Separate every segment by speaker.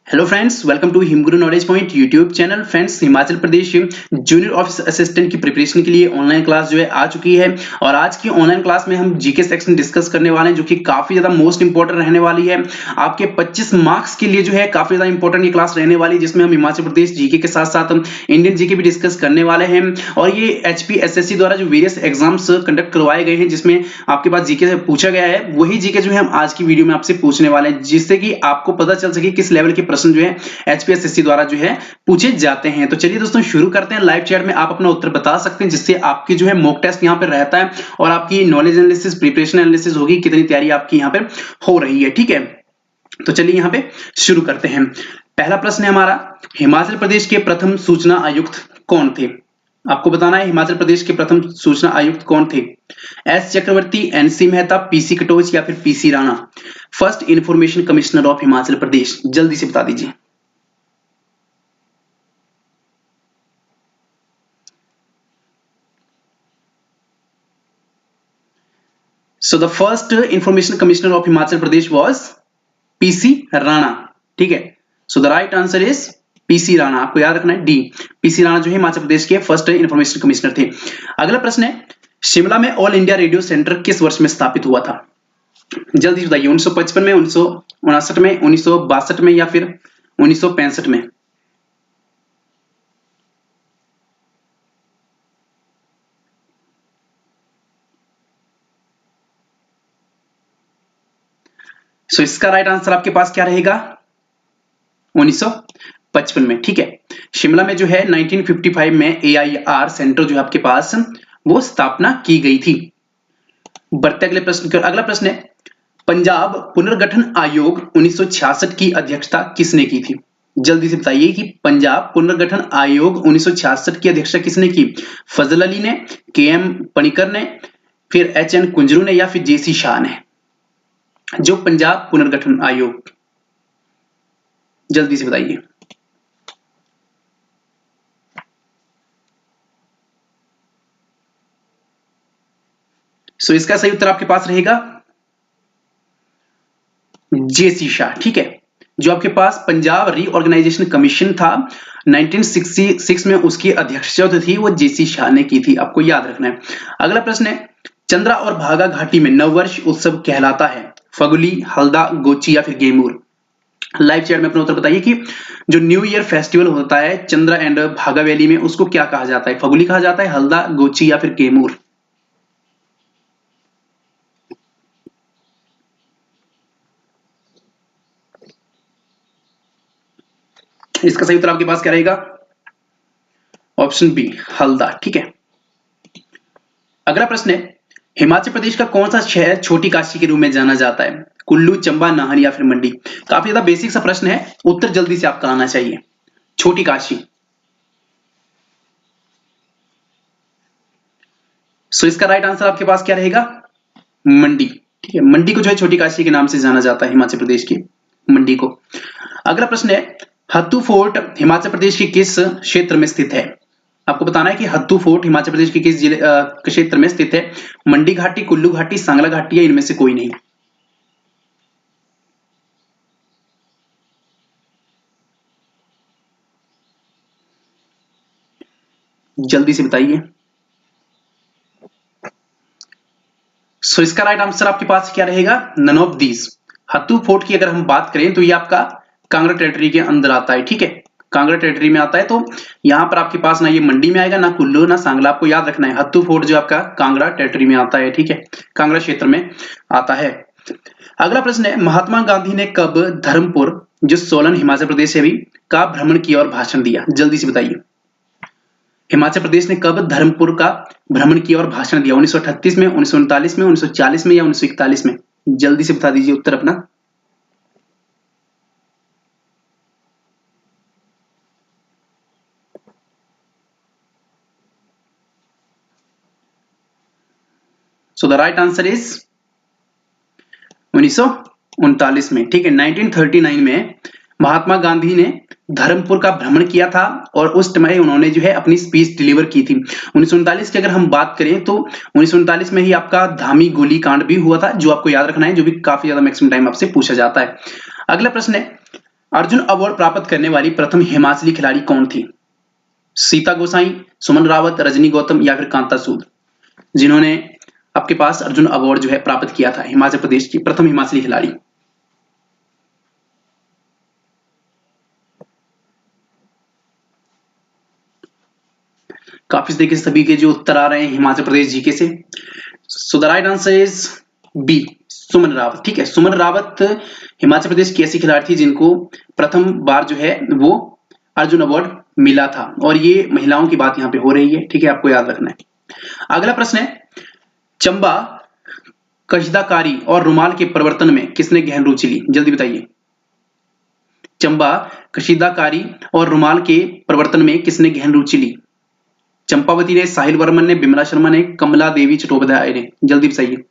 Speaker 1: Hello friends, welcome to Himguru knowledge point YouTube channel. Friends, Himachal Pradesh junior office assistant की preparation के लिए online class जो है आ चुकी है और आज की ऑनलाइन क्लास में हम जीके सेक्शन डिस्कस करने वाले हैं जो कि काफी ज्यादा मोस्ट इंपॉर्टेंट रहने वाली है। आपके 25 मार्क्स के लिए जो है काफी ज्यादा इंपॉर्टेंट ये क्लास रहने वाली है, जिसमें हम हिमाचल प्रदेश जीके के साथ साथ इंडियन जीके भी डिस्कस करने वाले हैं। और ये HPSSC द्वारा जो वेरियस एग्जाम्स कंडक्ट करवाए गए हैं जिसमें आपके पास जीके से पूछा गया है, वही जीके जो है हम आज की वीडियो में आपसे पूछने वाले हैं, जिससे कि आपको पता चल सके किस लेवल के प्रश्न जो है HPSSC द्वारा जो है पूछे जाते हैं। तो चलिए दोस्तों शुरू करते हैं। लाइव चैट में आप अपना उत्तर बता सकते हैं, जिससे आपकी जो है मॉक टेस्ट यहाँ पे रहता है और आपकी नॉलेज एनालिसिस, प्रिपरेशन एनालिसिस होगी, कितनी तैयारी आपकी यहाँ पे हो रही है। ठीक है, तो चलिए यहाँ पे शुरू करते हैं। पहला प्रश्न है हमारा, हिमाचल प्रदेश के प्रथम सूचना आयुक्त कौन थे? आपको बताना है हिमाचल प्रदेश के प्रथम सूचना आयुक्त कौन थे। S Chakravarti, NC Mehta, PC Katoch या फिर PC Rana. First information commissioner of Himachal Pradesh, जल्दी से बता दीजिए। So the first information commissioner of Himachal Pradesh was PC Rana. ठीक है, so the right answer is PC Rana. आपको याद रखना है डी, PC राणा जो है हिमाचल प्रदेश के फर्स्ट इंफॉर्मेशन कमिश्नर थे। अगला प्रश्न है, शिमला में ऑल इंडिया रेडियो सेंटर किस वर्ष में स्थापित हुआ था? जल्दी बताइए, 1955 में, 1959 में, 1962 में या फिर 1965 में? सो इसका राइट आंसर आपके पास क्या रहेगा? 1955 में। ठीक है, शिमला में जो है 1955 में AIR सेंटर जो है आपके पास वो स्थापना की गई थी। बढ़ते अगले प्रश्न। अगला प्रश्न है, पंजाब पुनर्गठन आयोग 1966 की अध्यक्षता किसने की थी? जल्दी से बताइए कि पंजाब पुनर्गठन आयोग 1966 की अध्यक्षता किसने की? फजल अली ने, KM पनिकर ने, फिर HN कुंजरू ने या फिर JC शाह ने? जो पंजाब पुनर्गठन आयोग, जल्दी से बताइए। सो इसका सही उत्तर आपके पास रहेगा JC शाह। ठीक है, जो आपके पास पंजाब रीऑर्गेनाइजेशन कमीशन था 1966 में, उसकी अध्यक्षता जो थी वो JC शाह ने की थी। आपको याद रखना है। अगला प्रश्न है, चंद्रा और भागा घाटी में नववर्ष उत्सव कहलाता है फगुली, हल्दा, गोची या फिर गेमूर? लाइव चैट में अपना उत्तर बताइए कि जो न्यू ईयर फेस्टिवल होता है चंद्रा एंड भागा वैली में, उसको क्या कहा जाता है? फगुली कहा जाता है, हल्दा, गोची या फिर गेमूर? इसका सही उत्तर आपके पास क्या रहेगा? Option B, Halda. ठीक है, अगला प्रश्न है, हिमाचल प्रदेश का कौन सा शहर छोटी काशी के रूप में जाना जाता है? कुल्लू, चंबा, नाहन या फिर मंडी? काफी ज्यादा बेसिक सा प्रश्न है, उत्तर जल्दी से आपका आना चाहिए। छोटी काशी। सो इसका राइट आंसर आपके पास क्या रहेगा? मंडी। ठीक है, मंडी को जो है छोटी काशी के नाम से जाना जाता है, हिमाचल प्रदेश की मंडी को। अगला प्रश्न है, हत्तू फोर्ट हिमाचल प्रदेश के किस क्षेत्र में स्थित है? आपको बताना है कि हत्तू फोर्ट हिमाचल प्रदेश के किस जिले क्षेत्र में स्थित है। मंडी घाटी, कुल्लू घाटी, सांगला घाटी या इनमें से कोई नहीं? जल्दी से बताइए। सो इसका राइट आंसर आपके पास क्या रहेगा? None of these. Hattu fort की अगर हम बात करें तो ये आपका कांगड़ा टेरिटरी के अंदर आता है। ठीक है, कांगड़ा टेरिटरी में आता है, तो यहां पर आपके पास ना ये मंडी में आएगा, ना कुल्लू, ना सांगला। आपको याद रखना है हत्तू फोर्ट जो आपका कांगड़ा टेरिटरी में आता है। ठीक है, कांगड़ा क्षेत्र में आता है। अगला प्रश्न है, महात्मा गांधी ने कब धर्मपुर, जो सोलन हिमाचल प्रदेश है भी, का भ्रमण किया और भाषण दिया? जल्दी से बताइए। हिमाचल प्रदेश ने कब धर्मपुर का भ्रमण किया और भाषण दिया? 1938 में, 1939 में, 1940 में या 1941 में? जल्दी से बता दीजिए उत्तर अपना। सो द राइट आंसर इज 1939 में। ठीक है, 1939 में महात्मा गांधी ने धर्मपुर का भ्रमण किया था और उस समय उन्होंने जो है अपनी स्पीच डिलीवर की थी। 1939 की अगर हम बात करें तो 1939 में ही आपका धामी गोली कांड भी हुआ था, जो आपको याद रखना है, जो भी काफी ज्यादा मैक्सिमम टाइम आपसे पूछा जाता है। अगला प्रश्न है, अर्जुन अवार्ड प्राप्त करने वाली प्रथम हिमाचली खिलाड़ी कौन थी? सीता गोसाई, सुमन रावत, रजनी गौतम या फिर कांता सूद, जिन्होंने आपके पास अर्जुन अवार्ड जो है प्राप्त किया था, हिमाचल प्रदेश की प्रथम हिमाचली खिलाड़ी। काफी तरीके से सभी के जो उत्तर आ रहे हैं हिमाचल प्रदेश जीके से। So the right answer is B, Suman Rawat. ठीक है, सुमन रावत हिमाचल प्रदेश की ऐसी खिलाड़ी थी जिनको प्रथम बार जो है वो अर्जुन अवार्ड मिला था, और ये महिलाओं की बात यहाँ पे हो रही है। ठीक है, आपको याद रखना है। अगला प्रश्न है, चंबा कशीदाकारी और रुमाल के प्रवर्तन में किसने गहन रुचि ली? जल्दी बताइए। चंबा कशीदाकारी और रुमाल के प्रवर्तन में किसने गहन रुचि ली? चंपावती ने, साहिल वर्मन ने, बिमला शर्मा ने, कमला देवी चट्टोपाध्याय ने, जल्दी बताइए।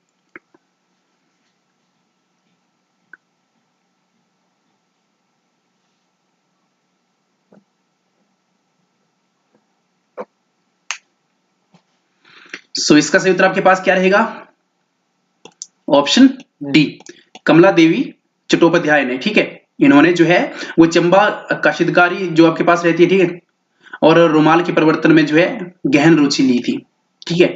Speaker 1: सो इसका सही उत्तर आपके पास क्या रहेगा? ऑप्शन डी, कमला देवी चट्टोपाध्याय ने। ठीक है, इन्होंने जो है वो चंबा कशीदाकारी जो आपके पास रहती है, ठीक है, और रुमाल के परिवर्तन में जो है गहन रुचि ली थी। ठीक है,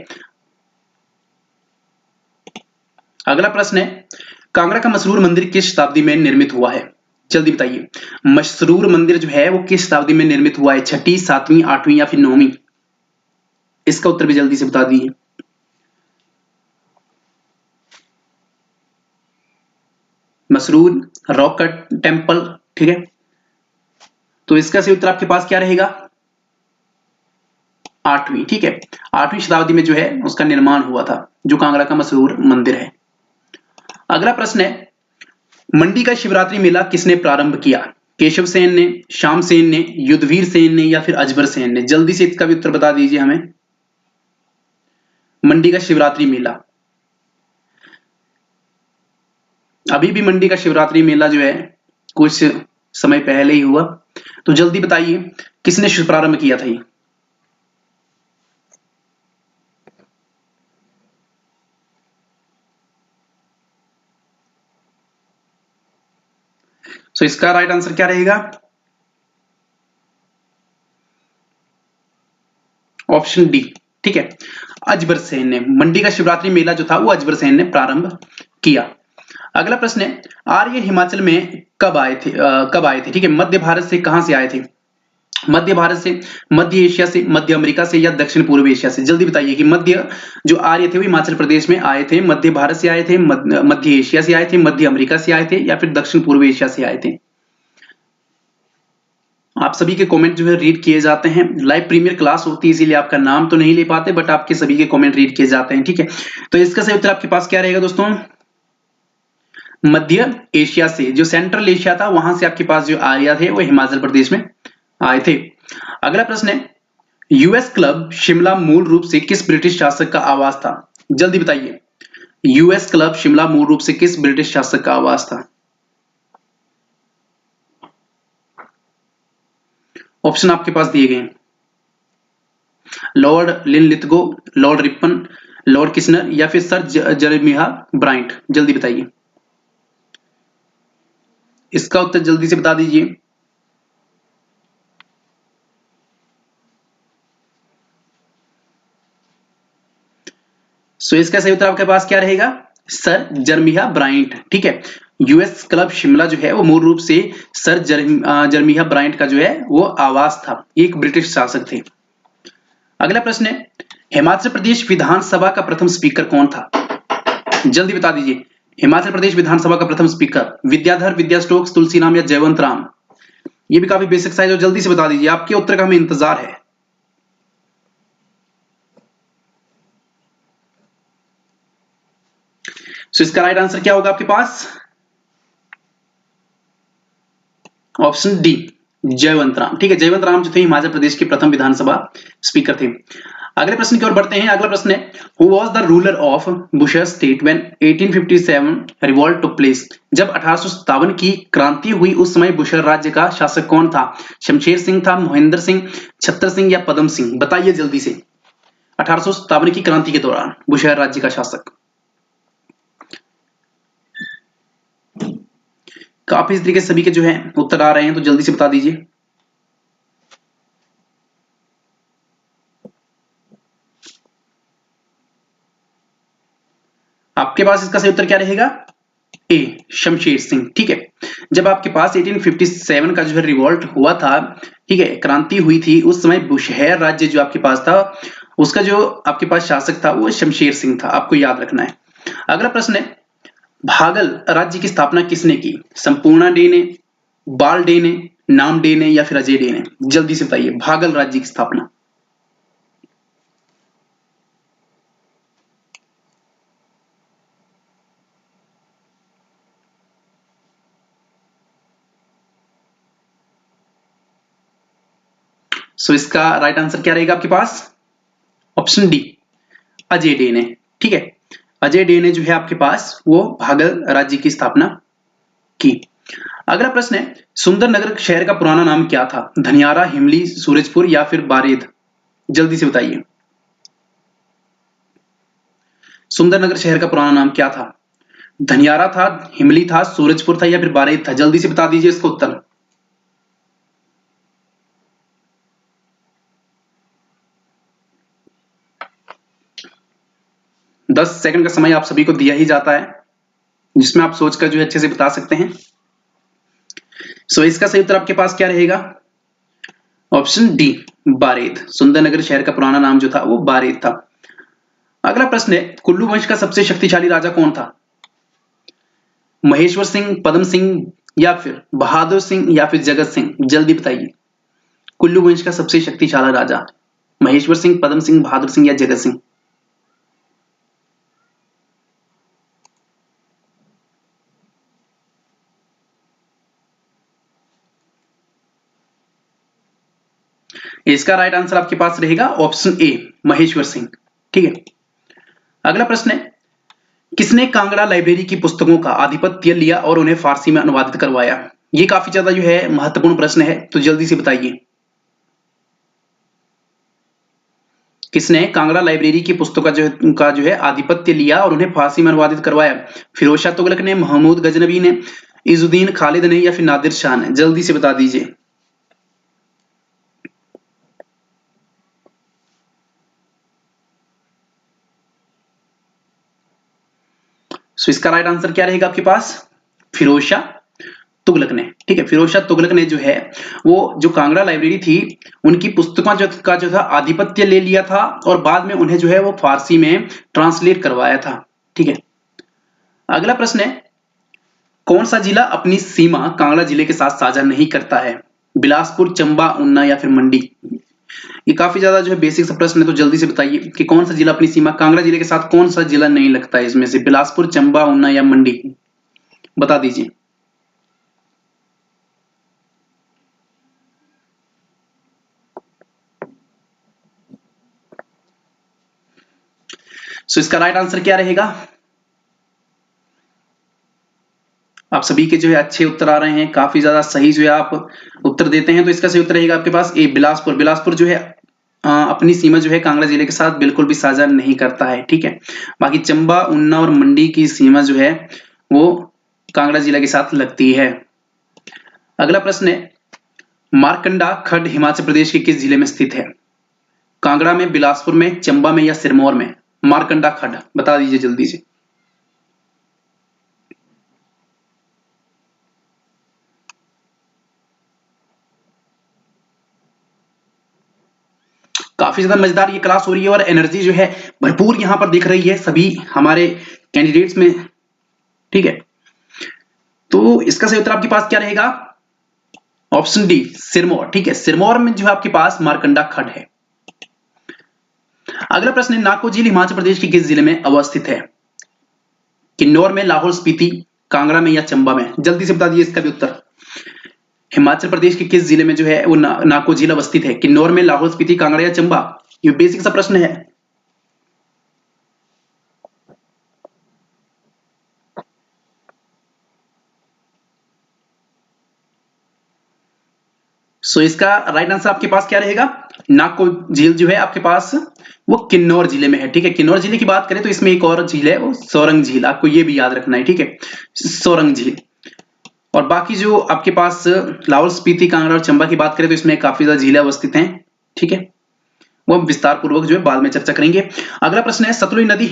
Speaker 1: अगला प्रश्न है, कांगड़ा का मशहूर मंदिर किस शताब्दी में निर्मित हुआ है? जल्दी बताइए। मशहूर मंदिर जो है वो किस शताब्दी में निर्मित हुआ है? 6वीं, 7वीं, 8वीं या फिर 9वीं? इसका उत्तर भी जल्दी से बता दीजिए। Masroor rock cut temple. ठीक है, तो इसका सही उत्तर आपके पास क्या रहेगा? 8वीं। ठीक है, 8वीं शताब्दी में जो है उसका निर्माण हुआ था, जो कांगड़ा का मशहूर मंदिर है। अगला प्रश्न है, मंडी का शिवरात्रि मेला किसने प्रारंभ किया? केशव सेन ने, श्याम सेन ने, युद्धवीर सेन ने या फिर अजबर सेन ने? जल्दी से इसका भी उत्तर बता दीजिए हमें। मंडी का शिवरात्रि मेला, अभी भी मंडी का शिवरात्रि मेला जो है कुछ समय पहले ही हुआ, तो जल्दी बताइए किसने प्रारंभ किया था ये? सो इसका राइट आंसर क्या रहेगा? Option D. ठीक है, अजबर सेन ने। मंडी का शिवरात्रि मेला जो था वो अजबर सेन ने प्रारंभ किया। अगला प्रश्न है, आर्य हिमाचल में कब आए थे? ठीक है, मध्य भारत से कहां से आए थे? मध्य भारत से, मध्य एशिया से, मध्य अमेरिका से या दक्षिण पूर्व एशिया से? जल्दी बताइए कि मध्य जो आर्य थे वो हिमाचल प्रदेश में आए थे, मध्य भारत से आए थे, मध्य एशिया से आए थे, मध्य अमेरिका से आए थे या फिर दक्षिण पूर्व एशिया से आए थे? आप सभी के कमेंट जो है रीड किए जाते हैं। लाइव प्रीमियर क्लास होती है इसीलिए आपका नाम तो नहीं ले पाते, बट आपके सभी के कमेंट रीड किए जाते हैं। ठीक है, तो इसका सही उत्तर आपके पास क्या रहेगा दोस्तों? मध्य एशिया से, जो सेंट्रल एशिया था वहां से आपके पास जो आर्य थे वो हिमाचल प्रदेश में आए थे। अगला प्रश्न है, यूएस क्लब शिमला मूल रूप से किस ब्रिटिश शासक का आवास था? जल्दी बताइए। यूएस क्लब शिमला मूल रूप से किस ब्रिटिश शासक का आवास था? ऑप्शन आपके पास दिए गए हैं, Lord Linlithgow, Lord Ripon, Lord किस्नर या फिर सर जेरेमिया ब्राइट? जल्दी बताइए, इसका उत्तर जल्दी से बता दीजिए। सो इसका सही उत्तर आपके पास क्या रहेगा? Sir Jeremiah Bright. ठीक है, यूएस क्लब शिमला जो है वो मूल रूप से सर जर्मिया ब्राइट का जो है वो आवास था, एक ब्रिटिश शासक थे। अगला प्रश्न है, हिमाचल प्रदेश विधानसभा का प्रथम स्पीकर कौन था? जल्दी बता दीजिए। हिमाचल प्रदेश विधानसभा का प्रथम स्पीकर विद्याधर, विद्या स्टोक्स, तुलसीराम या जयवंत राम? ये भी काफी बेसिक सा है, जो जल्दी से बता दीजिए, आपके उत्तर का हमें इंतजार है। सो इसका राइट आंसर क्या होगा आपके पास? ऑप्शन डी, जयवंत राम। ठीक है, जयवंत राम जो थे हिमाचल प्रदेश के प्रथम विधानसभा स्पीकर थे। अगले प्रश्न की ओर बढ़ते हैं। अगला प्रश्न है, who was the ruler of Bushehr state when 1857 revolt took place? जब 1857 की क्रांति हुई उस समय बुशर राज्य का शासक कौन था? शमशेर सिंह था, मोहिंदर सिंह, छत्र सिंह या पदम सिंह? बताइए जल्दी से। 1857 की क्रांति के दौरान बुशर राज्य का शासक। काफी इस तरीके से सभी के जो है उत्तर आ रहे हैं, तो जल्दी से बता दीजिए। आपके पास इसका सही उत्तर क्या रहेगा? ए, शमशेर सिंह। ठीक है, जब आपके पास 1857 का जो है रिवॉल्ट हुआ था, ठीक है, क्रांति हुई थी, उस समय बुशहर राज्य जो आपके पास था, उसका जो आपके पास शासक था वो शमशेर सिंह था, आपको याद रखना है। अगला प्रश्न है, भागल राज्य की स्थापना किसने की? संपूर्णा डे ने, बाल डे ने, नाम डे ने या फिर अजय डे ने? जल्दी से बताइए, भागल राज्य की स्थापना। सो इसका राइट आंसर क्या रहेगा आपके पास? ऑप्शन डी, अजय डे ने। ठीक है, अजय डे ने जो है आपके पास वो भागल राज्य की स्थापना की। अगला प्रश्न है, सुंदरनगर शहर का पुराना नाम क्या था? धनियारा, हिमली, सूरजपुर या फिर बारेद? जल्दी से बताइए, सुंदरनगर शहर का पुराना नाम क्या था? धनियारा था, हिमली था, सूरजपुर था या फिर बारेद था? जल्दी से बता दीजिए इसका उत्तर। 10 सेकंड का समय आप सभी को दिया ही जाता है, जिसमें आप सोचकर जो है अच्छे से बता सकते हैं। सो इसका सही उत्तर आपके पास क्या रहेगा? Option D, बारेद। सुंदरनगर शहर का पुराना नाम जो था वो बारेद था। अगला प्रश्न है, कुल्लू वंश का सबसे शक्तिशाली राजा कौन था? महेश्वर सिंह, पदम सिंह या फिर बहादुर सिंह या फिर जगत सिंह? जल्दी बताइए, कुल्लू वंश का सबसे शक्तिशाली राजा महेश्वर सिंह, पदम सिंह, बहादुर सिंह या जगत सिंह? इसका राइट आंसर आपके पास रहेगा ऑप्शन ए, महेश्वर सिंह। ठीक है, अगला प्रश्न है, किसने कांगड़ा लाइब्रेरी की पुस्तकों का आधिपत्य लिया और उन्हें फारसी में अनुवादित करवाया? ये काफी ज्यादा जो है महत्वपूर्ण प्रश्न है, तो जल्दी से बताइए, किसने कांगड़ा लाइब्रेरी की पुस्तकों का जो है आधिपत्य लिया और उन्हें फारसी में अनुवादित करवाया? फिरोज शाह तुगलक ने, महमूद गजनवी ने, इजुद्दीन खालिद ने या फिर नादिर शाह ने? जल्दी से बता दीजिए। सो इसका राइट आंसर क्या रहेगा आपके पास? फिरोज शाह तुगलक ने। ठीक है, फिरोज शाह तुगलक ने जो है वो जो कांगड़ा लाइब्रेरी थी उनकी पुस्तकों का जो था आधिपत्य ले लिया था और बाद में उन्हें जो है वो फारसी में ट्रांसलेट करवाया था। ठीक है, अगला प्रश्न है, कौन सा जिला अपनी सीमा कांगड़ा जिले के साथ साझा नहीं करता है? बिलासपुर, चंबा, ऊना या फिर मंडी? ये काफी ज्यादा जो है बेसिक सा प्रश्न है, तो जल्दी से बताइए कि कौन सा जिला अपनी सीमा कांगड़ा जिले के साथ, कौन सा जिला नहीं लगता है इसमें से? बिलासपुर, चंबा, ऊना या मंडी? बता दीजिए। सो इसका राइट आंसर क्या रहेगा? आप सभी के जो है अच्छे उत्तर आ रहे हैं, काफी ज्यादा सही जो है आप उत्तर देते हैं, तो इसका सही उत्तर रहेगा आपके पास ए, बिलासपुर। बिलासपुर जो है अपनी सीमा जो है कांगड़ा जिले के साथ बिल्कुल भी साझा नहीं करता है। ठीक है, बाकी चंबा, ऊना और मंडी की सीमा जो है वो कांगड़ा जिला के साथ लगती है। अगला प्रश्न है, मारकंडा खड्ड हिमाचल प्रदेश के किस जिले में स्थित है? कांगड़ा में, बिलासपुर में, चंबा में या सिरमौर में? मारकंडा खड्ड, बता दीजिए जल्दी से। काफी ज्यादा मजेदार ये क्लास हो रही है और एनर्जी जो है भरपूर यहाँ पर दिख रही है सभी हमारे कैंडिडेट्स में। ठीक है, तो इसका सही उत्तर आपके पास क्या रहेगा? Option D, Sirmaur. ठीक है, सिरमौर में जो है आपके पास मारकंडा खड्ड है। अगला प्रश्न है, नाको झील हिमाचल प्रदेश के किस जिले में अवस्थित है? किन्नौर में, लाहौल स्पीति, कांगड़ा में या चंबा में? जल्दी से बता दीजिए इसका भी उत्तर। हिमाचल प्रदेश के किस जिले में जो है वो नाको झील अवस्थित है? किन्नौर में, लाहौल स्पीति, कांगड़ा या चंबा? ये बेसिक सा प्रश्न है। सो इसका राइट आंसर आपके पास क्या रहेगा? नाको झील जो है आपके पास वो किन्नौर जिले में है। ठीक है, किन्नौर जिले की बात करें तो इसमें एक और झील है, वो सोरंग झील, आपको ये भी याद रखना है। ठीक है, सोरंग झील। और बाकी जो आपके पास लाहौल स्पीति कांगड़ा और चंबा की बात करें तो इसमें काफी ज्यादा झीलें अवस्थित हैं, ठीक है, वो हम विस्तार पूर्वक जो है बाद में चर्चा करेंगे। अगला प्रश्न है सतलुज नदी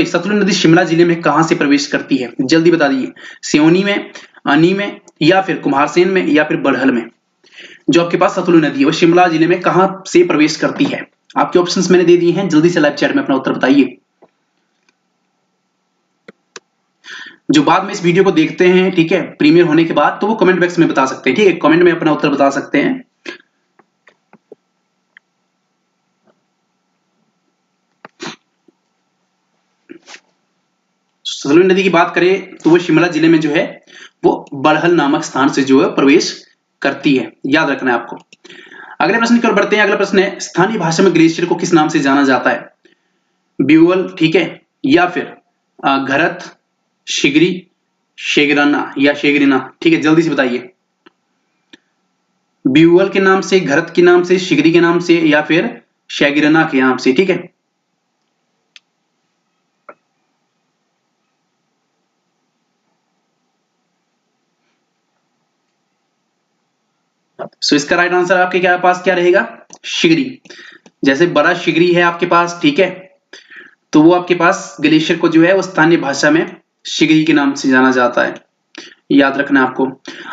Speaker 1: सतलुज नदी शिमला जिले में कहां से प्रवेश करती है? जल्दी बता दीजिए, सियोनी में, अनी में, या फिर कुम्हारसेन में, या फिर बड़हल में। जो आपके पास सतलुज नदी है वो शिमला जिले में कहां से प्रवेश करती है? आपके ऑप्शंस मैंने दे दिए हैं, जल्दी से लाइव चैट में अपना उत्तर बताइए। जो बाद में इस वीडियो को देखते हैं, ठीक है, प्रीमियर होने के बाद, तो वो कमेंट बॉक्स में बता सकते हैं, ठीक है, कमेंट में अपना उत्तर बता सकते हैं। सतलुज नदी की बात करें तो वो शिमला जिले में जो है वो बड़हल नामक स्थान से जो है प्रवेश करती है, याद रखना है आपको। अगले प्रश्न की ओर बढ़ते हैं। अगला प्रश्न है स्थानीय भाषा में ग्लेशियर को किस नाम से जाना जाता है? ब्यूअल, ठीक है, या फिर घरत, शिगरी, शेगराना या शेगरिना, ठीक है, जल्दी से बताइए। ब्यूअल के नाम से, घरत के नाम से, शिगरी के नाम से, या फिर शेगिरना के नाम से, ठीक है। सो इसका राइट आंसर आपके क्या पास क्या रहेगा? शिगरी। जैसे बड़ा शिगरी है आपके पास, ठीक है, तो वो आपके पास ग्लेशियर को जो है वो स्थानीय भाषा में शिगरी के नाम से जाना जाता है, याद रखना आपको।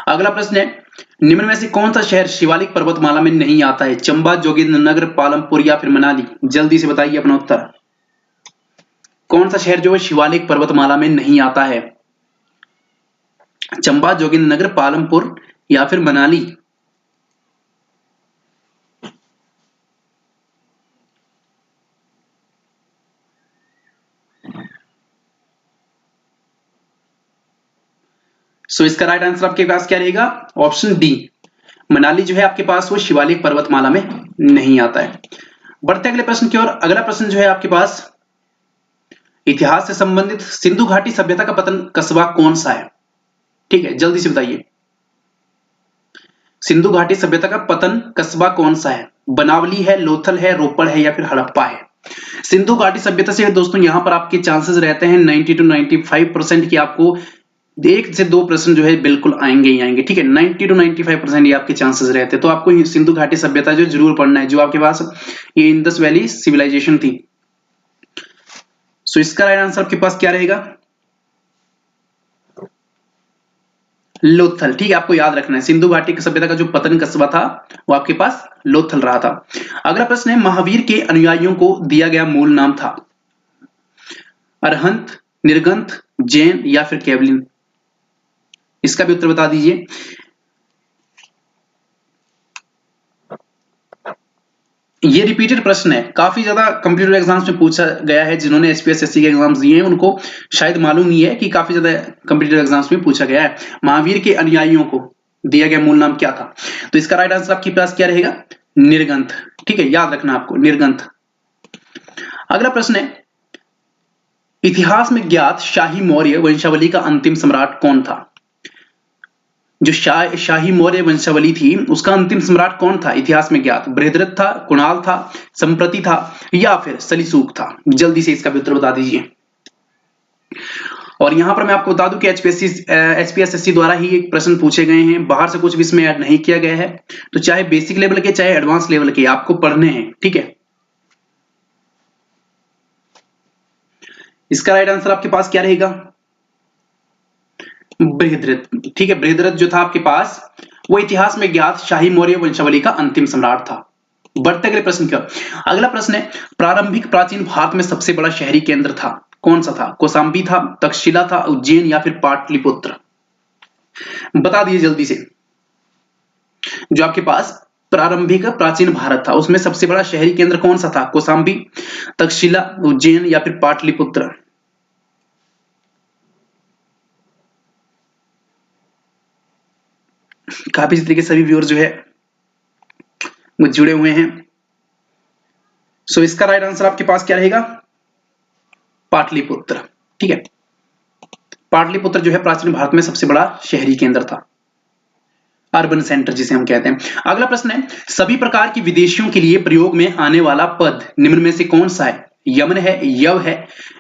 Speaker 1: अगला प्रश्न है निम्न में से कौन सा शहर शिवालिक पर्वतमाला में नहीं आता है? चंबा, जोगिंद्रनगर, पालमपुर या फिर मनाली? जल्दी से बताइए अपना उत्तर। कौन सा शहर जो है शिवालिक पर्वतमाला में नहीं आता है? चंबा, जोगिंद्रनगर, पालमपुर या फिर मनाली? सो इसका राइट आंसर आपके पास क्या रहेगा? ऑप्शन डी, मनाली जो है आपके पास वो शिवालिक पर्वतमाला में नहीं आता है। बढ़ते अगले प्रश्न की ओर। अगला प्रश्न जो है आपके पास इतिहास से संबंधित सिंधु घाटी सभ्यता का पतन कस्बा कौन सा है? ठीक है, जल्दी से बताइए। सिंधु घाटी सभ्यता का पतन कस्बा कौन सा है? बनावली है, लोथल है, रोपड़ है, या फिर हड़प्पा है? सिंधु घाटी सभ्यता से दोस्तों यहां पर आपके चांसेस रहते हैं 90 to 95% की आपको 1 से 2 प्रश्न जो है बिल्कुल आएंगे ही आएंगे, ठीक है, 90 to 95% ये आपके चांसेस रहते हैं। तो आपको सिंधु घाटी सभ्यता जो जरूर पढ़ना है, जो आपके पास ये इंडस वैली सिविलाइजेशन थी। सो इसका राइट आंसर आपके पास क्या रहेगा? लोथल, ठीक है, आपको याद रखना है सिंधु घाटी की सभ्यता का जो पतन कस्बा था वो आपके पास लोथल रहा था। अगला प्रश्न है महावीर के अनुयायियों को दिया गया मूल नाम था? अरहंत, निर्गंथ, जैन या फिर केवलिन? इसका भी उत्तर बता दीजिए। ये रिपीटेड प्रश्न है, काफी ज्यादा कंप्यूटर एग्जाम्स में पूछा गया है। जिन्होंने एसपीएसएससी के एग्जाम्स दिए हैं उनको शायद मालूम ही है कि काफी ज्यादा कंप्यूटर एग्जाम्स में पूछा गया है। महावीर के अनुयायियों को दिया गया मूल नाम क्या था? तो इसका राइट आंसर आपके पास क्या रहेगा? निर्गंथ, ठीक है, याद रखना आपको, निर्गंथ। अगला प्रश्न है इतिहास में ज्ञात शाही मौर्य वंशावली का अंतिम सम्राट कौन था? जो शाही मौर्य वंशावली थी उसका अंतिम सम्राट कौन था इतिहास में ज्ञात? बृहद्रथ था, कुणाल था, संप्रति था, या फिर सलीसूक था? जल्दी से इसका भी उत्तर बता दीजिए। और यहां पर मैं आपको बता दूं कि एचपीएसएससी द्वारा ही एक प्रश्न पूछे गए हैं, बाहर से कुछ भी इसमें ऐड नहीं किया गया है। तो चाहे बेसिक लेवल के चाहे एडवांस लेवल के आपको पढ़ने हैं, ठीक है। इसका राइट आंसर आपके पास क्या रहेगा? बृहद्रथ, ठीक है, बृहद्रथ जो था आपके पास वो इतिहास में ज्ञात शाही मौर्य वंशावली का अंतिम सम्राट था। बढ़ते अगले प्रश्न का। अगला प्रश्न है प्रारंभिक प्राचीन भारत में सबसे बड़ा शहरी केंद्र था कौन सा था? कौशाम्बी था, तक्षशिला था, उज्जैन या फिर पाटलिपुत्र? बता दीजिए जल्दी से। जो आपके पास प्रारंभिक प्राचीन भारत था उसमें सबसे बड़ा शहरी केंद्र कौन सा था? कौशाम्बी, तक्षशिला, उज्जैन या फिर पाटलिपुत्र? काफी तरीके से सभी व्यूअर जो है वो जुड़े हुए हैं। सो इसका राइट आंसर आपके पास क्या रहेगा? पाटलिपुत्र, ठीक है, पाटलिपुत्र जो है प्राचीन भारत में सबसे बड़ा शहरी केंद्र था, अर्बन सेंटर जिसे हम कहते हैं। अगला प्रश्न है सभी प्रकार की विदेशियों के लिए प्रयोग में आने वाला पद निम्न में से कौन सा है? यमन है, यव है,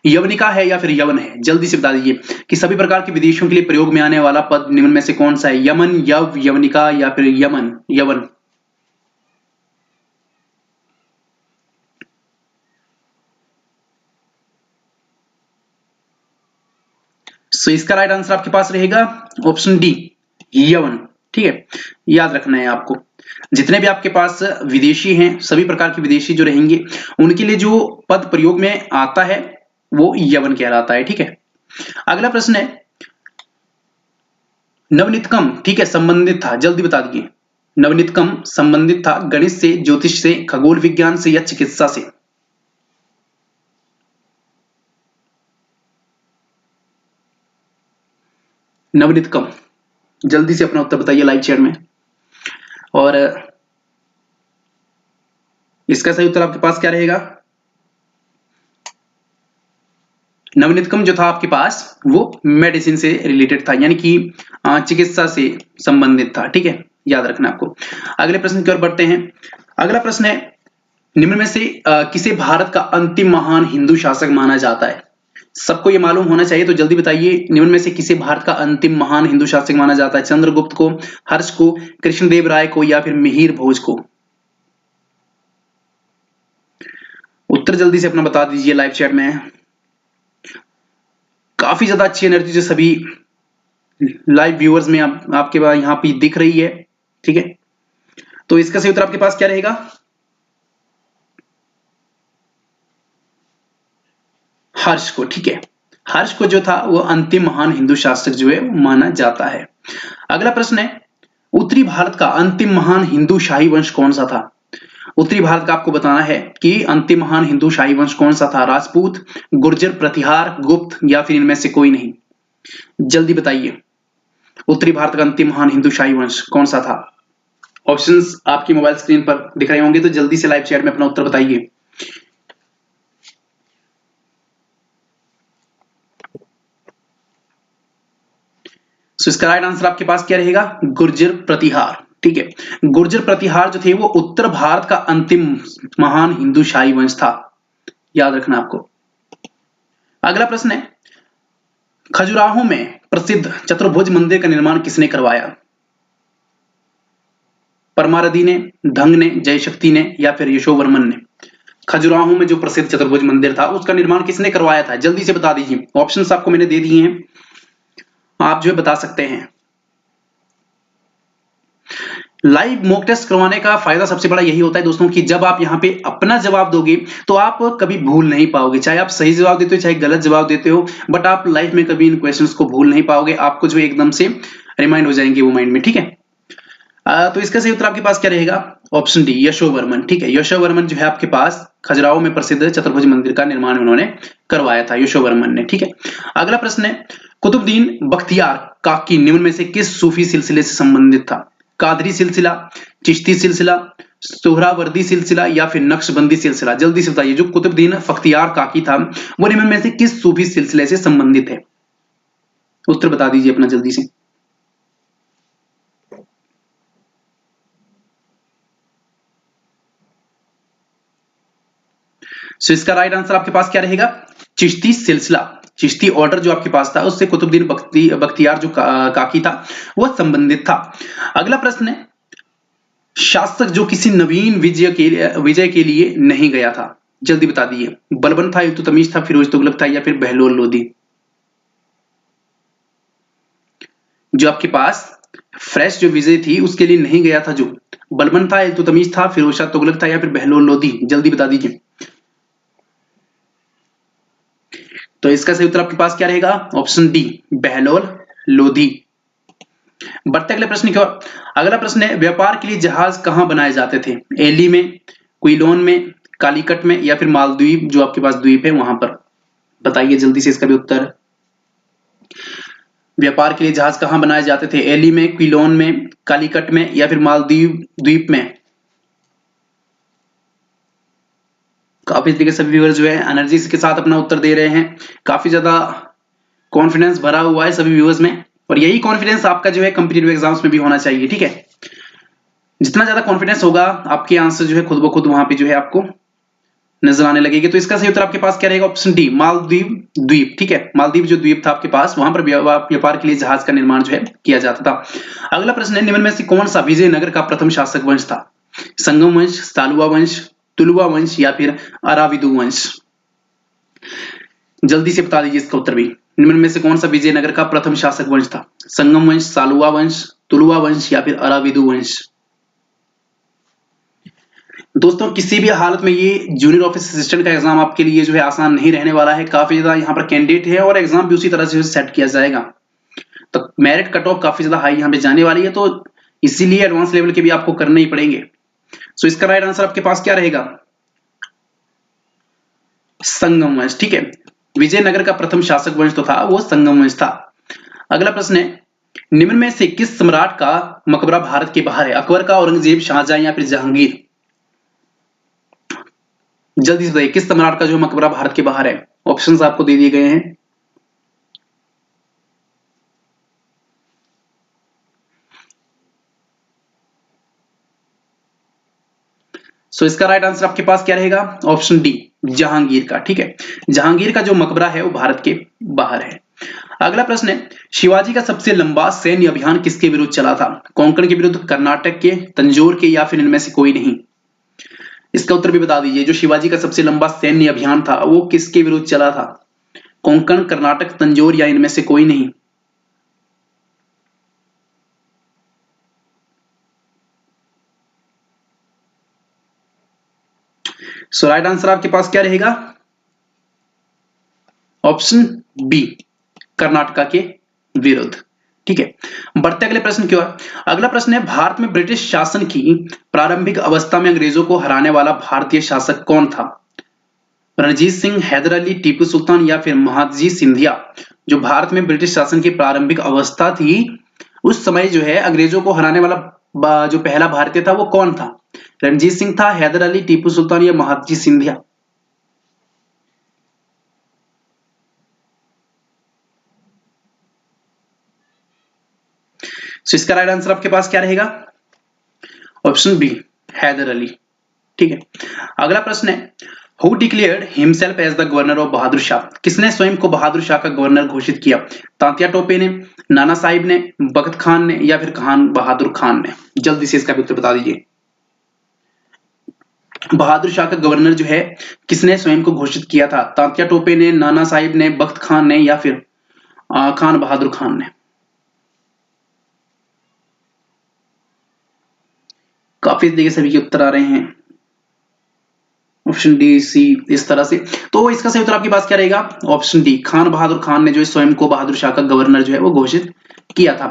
Speaker 1: यवनिका है या फिर यवन है? जल्दी से बता दीजिए कि सभी प्रकार के विदेशियों के लिए प्रयोग में आने वाला पद निम्न में से कौन सा है? यमन, यव, यवनिका या फिर यमन, यवन? सो इसका राइट आंसर आपके पास रहेगा ऑप्शन डी, यवन। ठीक है, याद रखना है आपको। जितने भी आपके पास विदेशी हैं, सभी प्रकार के विदेशी जो रहेंगे, उनके लिए जो पद प्रयोग में आता है वो यवन कहलाता है। ठीक है, अगला प्रश्न है, नवनीतकम, ठीक है, संबंधित था, जल्दी बता दीजिए। नवनीतकम संबंधित था गणित से, ज्योतिष से, खगोल विज्ञान से या चिकित्सा से? नवनीतकम, जल्दी से अपना उत्तर बताइए लाइव चैट में। और इसका सही उत्तर आपके पास क्या रहेगा? नवनीतकम जो था आपके पास वो मेडिसिन से रिलेटेड था, यानी कि चिकित्सा से संबंधित था। ठीक है, याद रखना आपको। अगले प्रश्न की ओर बढ़ते हैं। अगला प्रश्न है, निम्न में से किसे भारत का अंतिम महान हिंदू शासक माना जाता है? सबको ये मालूम होना चाहिए, तो जल्दी बताइए, निम्न में से किसे भारत का अंतिम महान हिंदू शासक माना जाता है? चंद्रगुप्त को, हर्ष को, कृष्णदेव राय को या फिर मिहिर भोज को? उत्तर जल्दी से अपना बता दीजिए लाइव चैट में। काफी ज्यादा अच्छी एनर्जी जो सभी लाइव व्यूअर्स में आपके पास यहाँ पे दिख रही है। ठीक है, तो इसका सही उत्तर आपके पास क्या रहेगा? हर्ष को। ठीक है, हर्ष को जो था वो अंतिम महान हिंदू शासक जो है माना जाता है। अगला प्रश्न है, उत्तरी भारत का अंतिम महान हिंदू शाही वंश कौन सा था? उत्तरी भारत का आपको बताना है कि अंतिम महान हिंदू शाही वंश कौन सा था? राजपूत, गुर्जर, प्रतिहार, गुप्त या फिर इनमें से कोई नहीं? जल्दी बताइए, उत्तरी भारत का अंतिम महान हिंदू शाही वंश कौन सा था? ऑप्शंस आपकी मोबाइल स्क्रीन पर दिख रहे होंगे, तो जल्दी से लाइव चैट में अपना उत्तर बताइए। सो इसका राइट आंसर आपके पास क्या रहेगा? गुर्जर प्रतिहार। ठीक है, गुर्जर प्रतिहार जो थे वो उत्तर भारत का अंतिम महान हिंदू शाही वंश था, याद रखना आपको। अगला प्रश्न है, खजुराहो में प्रसिद्ध चतुर्भुज मंदिर का निर्माण किसने करवाया? परमारदी ने, धंग ने, जयशक्ति ने या फिर यशोवर्मन ने? खजुराहो में जो प्रसिद्ध चतुर्भुज मंदिर था उसका निर्माण किसने करवाया था? जल्दी से बता दीजिए, ऑप्शंस आपको मैंने दे दिए हैं, आप जो है बता सकते हैं। लाइव मॉक टेस्ट करवाने का फायदा सबसे बड़ा यही होता है दोस्तों कि जब आप यहाँ पे अपना जवाब दोगे तो आप कभी भूल नहीं पाओगे, चाहे आप सही जवाब देते हो चाहे गलत जवाब देते हो, बट आप लाइफ में कभी इन क्वेश्चंस को भूल नहीं पाओगे, आपको जो एकदम से रिमाइंड हो जाएंगे वो माइंड में। ठीक है, तो इसका सही उत्तर आपके पास क्या रहेगा? Option D, Yashovarman. ठीक है, यशोवर्मन जो है आपके पास खजुराहो में प्रसिद्ध चतुर्भुज मंदिर का निर्माण उन्होंने करवाया था, यशोवर्मन ने। ठीक है, अगला प्रश्न है, कुतुबुद्दीन बख्तियार काकी निम्न में से किस सूफी सिलसिले से संबंधित था? कादरी सिलसिला, चिश्ती सिलसिला, सोहरावर्दी सिलसिला या फिर नक्शबंदी सिलसिला? जल्दी से बताइए, जो कुतुबुद्दीन बख्तियार काकी था वो निम्न में से किस सूफी सिलसिले से संबंधित है? उत्तर बता दीजिए अपना जल्दी से। सो इसका राइट आंसर आपके पास क्या रहेगा? चिश्ती सिलसिला, चिश्ती ऑर्डर जो आपके पास था उससे कुतुबुद्दीन बख्तियार जो काकी था वो संबंधित था। अगला प्रश्न है, शासक जो किसी नवीन विजय के लिए नहीं गया था? जल्दी बता दीजिए, बलबन था, इल्तुतमिश था, फिरोज तुगलक था या फिर बहलोल लोदी? जो आपके पास फ्रेश जो विजय थी उसके लिए नहीं गया था, जो बलबन था, इल्तुतमिश था, फिरोज शाह तुगलक था या फिर बहलोल लोदी? जल्दी बता दीजिए। तो इसका सही उत्तर आपके पास क्या रहेगा? Option D, Bahlol Lodhi. बढ़ते अगले प्रश्न की ओर। अगला प्रश्न है, व्यापार के लिए जहाज कहां बनाए जाते थे? एली में, क्विलोन में, कालीकट में या फिर मालदीव जो आपके पास द्वीप है वहां पर? बताइए जल्दी से इसका भी उत्तर। व्यापार के लिए जहाज कहां बनाए जाते थे? एली में, क्विलोन में, कालीकट में या फिर मालदीव द्वीप में? काफी तरीके से व्यूअर्स जो है एनर्जी के साथ अपना उत्तर दे रहे हैं, काफी ज्यादा कॉन्फिडेंस भरा हुआ है सभी व्यूअर्स में, और यही कॉन्फिडेंस आपका जो है कॉम्पिटिटिव एग्जाम्स में भी होना चाहिए। ठीक है, जितना ज्यादा कॉन्फिडेंस होगा आपके आंसर जो है खुद ब खुद वहां पे जो है आपको नजर आने लगेगी। तो इसका सही उत्तर आपके पास क्या रहेगा? ऑप्शन डी, मालदीव द्वीप। ठीक है, मालदीव जो द्वीप था आपके पास, वहां पर व्यापार के लिए जहाज का निर्माण जो है किया जाता था। अगला प्रश्न है, निम्न में से कौन सा विजयनगर का प्रथम शासक वंश था? संगम वंश, सालुवा वंश, तुलुवा वंश या फिर अराविदु वंश? जल्दी से बता दीजिए इसका उत्तर भी। निम्न में से कौन सा विजयनगर का प्रथम शासक वंश था? संगम वंश, सालुवा वंश, तुलुवा वंश या फिर अराविदु वंश? दोस्तों किसी भी हालत में ये जूनियर ऑफिस असिस्टेंट का एग्जाम आपके लिए जो है आसान नहीं रहने वाला है। काफी ज्यादा यहाँ पर कैंडिडेट है और एग्जाम भी उसी तरह से सेट किया जाएगा। तो मेरिट कट ऑफ काफी ज्यादा हाई यहाँ पे जाने वाली है, तो इसीलिए एडवांस लेवल के भी आपको करने ही पड़ेंगे। सो इसका राइट आंसर आपके पास क्या रहेगा? संगम वंश। ठीक है, विजयनगर का प्रथम शासक वंश तो था वो संगम वंश था। अगला प्रश्न है, निम्न में से किस सम्राट का मकबरा भारत के बाहर है? अकबर का, औरंगजेब, शाहजहां या फिर जहांगीर? जल्दी से बताइए किस सम्राट का जो मकबरा भारत के बाहर है? ऑप्शंस आपको दे दिए गए हैं। सो इसका राइट आंसर आपके पास क्या रहेगा? ऑप्शन डी, जहांगीर का। ठीक है, जहांगीर का जो मकबरा है वो भारत के बाहर है। अगला प्रश्न है, शिवाजी का सबसे लंबा सैन्य अभियान किसके विरुद्ध चला था? कोंकण के विरुद्ध, कर्नाटक के, तंजौर के या फिर इनमें से कोई नहीं? इसका उत्तर भी बता दीजिए। जो शिवाजी का सबसे लंबा सैन्य अभियान था वो किसके विरुद्ध चला था? कोंकण, कर्नाटक, तंजौर या इनमें से कोई नहीं? सो राइट आंसर आपके पास क्या रहेगा? ऑप्शन बी, कर्नाटका के विरुद्ध। ठीक है, बढ़ते अगले प्रश्न की ओर। अगला प्रश्न है, भारत में ब्रिटिश शासन की प्रारंभिक अवस्था में अंग्रेजों को हराने वाला भारतीय शासक कौन था? रणजीत सिंह, हैदर अली, टीपू सुल्तान या फिर महादजी सिंधिया? जो भारत में ब्रिटिश शासन की प्रारंभिक अवस्था थी उस समय जो है अंग्रेजों को हराने वाला जो पहला भारतीय था वो कौन था? रणजीत सिंह था, हैदर अली, टीपू सुल्तान या महादजी सिंधिया? तो इसका राइट आंसर आपके पास क्या रहेगा? Option B, Haidar Ali. ठीक है, अगला प्रश्न है, who declared himself as the governor of Bahadur Shah? किसने स्वयं को बहादुर शाह का गवर्नर घोषित किया? तांतिया टोपे ने, नाना साहिब ने, बख्त खान ने या फिर खान बहादुर खान ने? जल्दी से इसका भी उत्तर बता दीजिए। बहादुर शाह का गवर्नर जो है किसने स्वयं को घोषित किया था? तांतिया टोपे ने, नाना साहिब ने, बख्त खान ने या फिर खान बहादुर खान ने? काफी देखिए सभी के उत्तर आ रहे हैं, ऑप्शन डी, सी, इस तरह से। तो इसका सही उत्तर आपके पास क्या रहेगा? ऑप्शन डी, खान बहादुर खान ने जो स्वयं को बहादुर शाह का गवर्नर जो है वो घोषित किया था।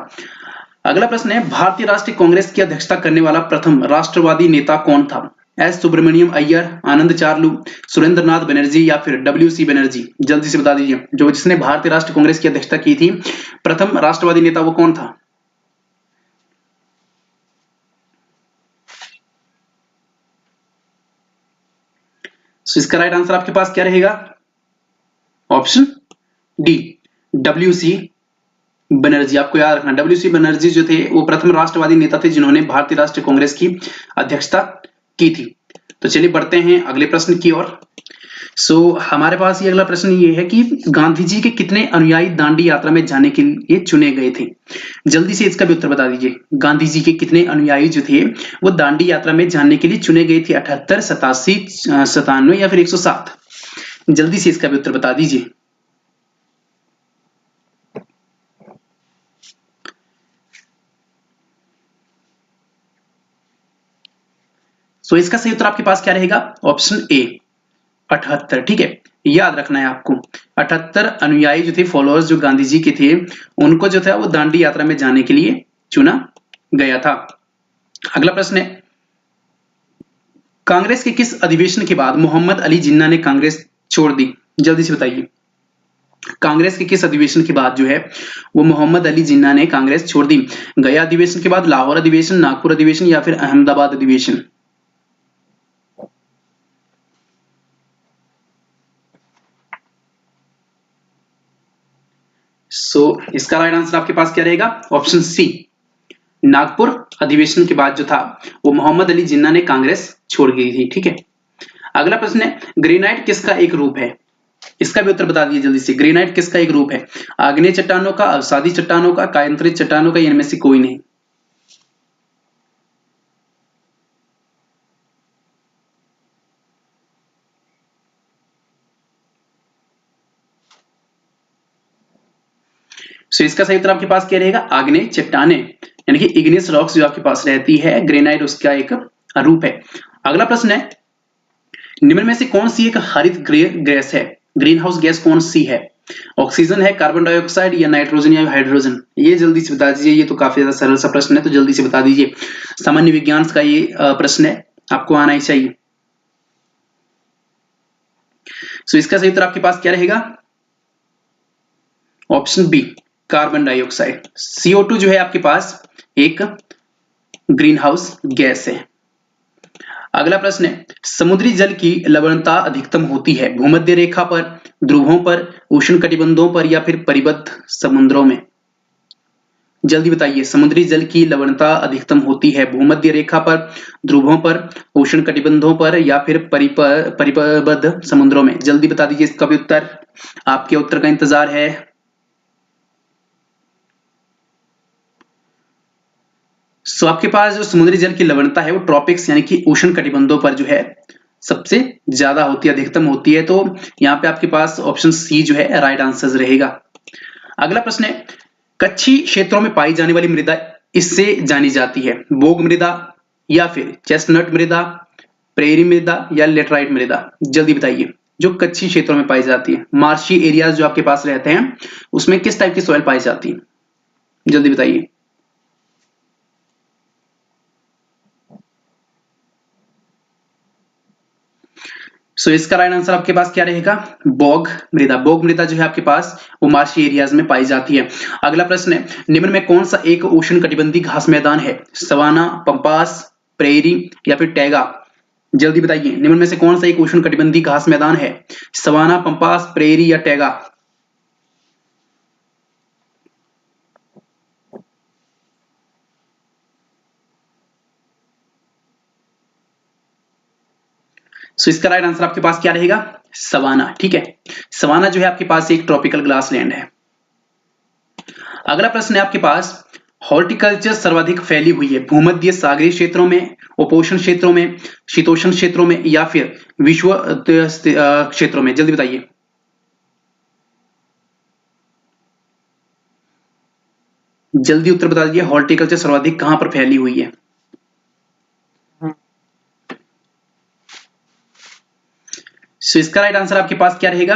Speaker 1: अगला प्रश्न है, भारतीय राष्ट्रीय कांग्रेस की अध्यक्षता करने वाला प्रथम राष्ट्रवादी नेता कौन था? एस सुब्रमण्यम अय्यर, आनंद चार्लू, सुरेंद्रनाथ बनर्जी या फिर डब्ल्यू.सी. बनर्जी? जल्दी से बता दीजिए, जो जिसने भारतीय राष्ट्रीय कांग्रेस की अध्यक्षता की थी प्रथम राष्ट्रवादी नेता वो कौन था? तो इसका राइट आंसर आपके पास क्या रहेगा? Option D, W C. बनर्जी। आपको याद रखना, डब्ल्यू.सी. बनर्जी जो थे वो प्रथम राष्ट्रवादी नेता थे जिन्होंने भारतीय राष्ट्रीय कांग्रेस की अध्यक्षता की थी। तो चलिए बढ़ते हैं अगले प्रश्न की ओर। हमारे पास ये अगला प्रश्न ये है कि गांधी जी के कितने अनुयायी दांडी यात्रा में जाने के लिए चुने गए थे? जल्दी से इसका भी उत्तर बता दीजिए। गांधी जी के कितने अनुयायी जो थे वो दांडी यात्रा में जाने के लिए चुने गए थे? 78, 87, 97 या फिर 107? जल्दी से इसका भी उत्तर बता दीजिए। इसका सही उत्तर आपके पास क्या रहेगा? Option A, 78। ठीक है, याद रखना है आपको, 78 अनुयायी जो थे, फॉलोअर्स जो गांधी जी के थे, उनको जो था वो दांडी यात्रा में जाने के लिए चुना गया था। अगला प्रश्न है, कांग्रेस के किस अधिवेशन के बाद मोहम्मद अली जिन्ना ने कांग्रेस छोड़ दी? जल्दी से बताइए, कांग्रेस के किस अधिवेशन के बाद जो है वो मोहम्मद अली जिन्ना ने कांग्रेस छोड़ दी? गया अधिवेशन के बाद, लाहौर अधिवेशन, नागपुर अधिवेशन या फिर अहमदाबाद अधिवेशन? इसका राइट आंसर आपके पास क्या रहेगा? ऑप्शन सी, नागपुर अधिवेशन के बाद जो था वो मोहम्मद अली जिन्ना ने कांग्रेस छोड़ गई थी। ठीक है, अगला प्रश्न है ग्रेनाइट किसका एक रूप है? इसका भी उत्तर बता दीजिए जल्दी से। ग्रेनाइट किसका एक रूप है? आग्नेय चट्टानों का, अवसादी चट्टानों का, कायांतरित चट्टानों का, इनमें से कोई नहीं। सो इसका सही उत्तर आपके पास क्या रहेगा? आग्नेय चट्टाने, यानी कि इग्नियस रॉक्स जो आपके पास रहती है, ग्रेनाइट उसका एक रूप है। अगला प्रश्न है निम्न में से कौन सी एक हरित गैस है? ग्रीन हाउस गैस कौन सी है? ऑक्सीजन है, कार्बन डाइऑक्साइड, या नाइट्रोजन या हाइड्रोजन? ये जल्दी से बता दीजिए। ये तो काफी ज्यादा सरल सा प्रश्न है, तो जल्दी से बता दीजिए। सामान्य विज्ञान का ये प्रश्न है, आपको आना ही चाहिए। सो इसका सही उत्तर आपके पास क्या रहेगा? Option B, carbon dioxide. CO2 जो है आपके पास एक ग्रीन हाउस गैस है। अगला प्रश्न है समुद्री जल की लवणता अधिकतम होती है भूमध्य रेखा पर, ध्रुवों पर, उष्णकटिबंधों पर, या फिर परिबद्ध समुद्रों में? जल्दी बताइए। समुद्री जल की लवणता अधिकतम होती है भूमध्य रेखा पर, ध्रुवों पर, उष्णकटिबंधों पर, या फिर परिबद्ध समुद्रों में? जल्दी बता दीजिए इसका भी उत्तर। आपके उत्तर का इंतजार है। सो आपके पास जो समुद्री जल की लवणता है वो ट्रॉपिक्स यानी कि उष्ण कटिबंधों पर जो है सबसे ज्यादा होती है, अधिकतम होती है। तो यहाँ पे आपके पास ऑप्शन सी जो है राइट आंसर रहेगा। अगला प्रश्न है कच्छी क्षेत्रों में पाई जाने वाली मृदा इससे जानी जाती है? बोग मृदा, या फिर चेस्टनट मृदा, प्रेरी मृदा, या लेटराइट मृदा? जल्दी बताइए। जो कच्छी क्षेत्रों में पाई जाती है, मार्शी एरियाज जो आपके पास रहते हैं, उसमें किस टाइप की सॉइल पाई जाती है? जल्दी बताइए। सो इसका राइट आंसर आपके पास क्या रहेगा? बोग मृदा। बोग मृदा जो है आपके पास वो मार्शी एरियाज में पाई जाती है। अगला प्रश्न है निम्न में कौन सा एक उष्णकटिबंधीय घास मैदान है? सवाना, पंपास, प्रेरी, या फिर टैगा? जल्दी बताइए। निम्न में से कौन सा एक उष्णकटिबंधीय घास मैदान है? सवाना, पंपास, प्रेरी, या टैगा? सो इसका राइट आंसर आपके पास क्या रहेगा? सवाना। ठीक है, सवाना जो है आपके पास एक ट्रॉपिकल ग्रासलैंड है। अगला प्रश्न है आपके पास हॉर्टिकल्चर सर्वाधिक फैली हुई है भूमध्य सागरीय क्षेत्रों में, उपोष्ण क्षेत्रों में, शीतोष्ण क्षेत्रों में, या फिर विश्व क्षेत्रों में? जल्दी बताइए। जल्दी उत्तर बता दीजिए। हॉर्टिकल्चर सर्वाधिक कहां पर फैली हुई है? सो इसका राइट आंसर आपके पास क्या रहेगा?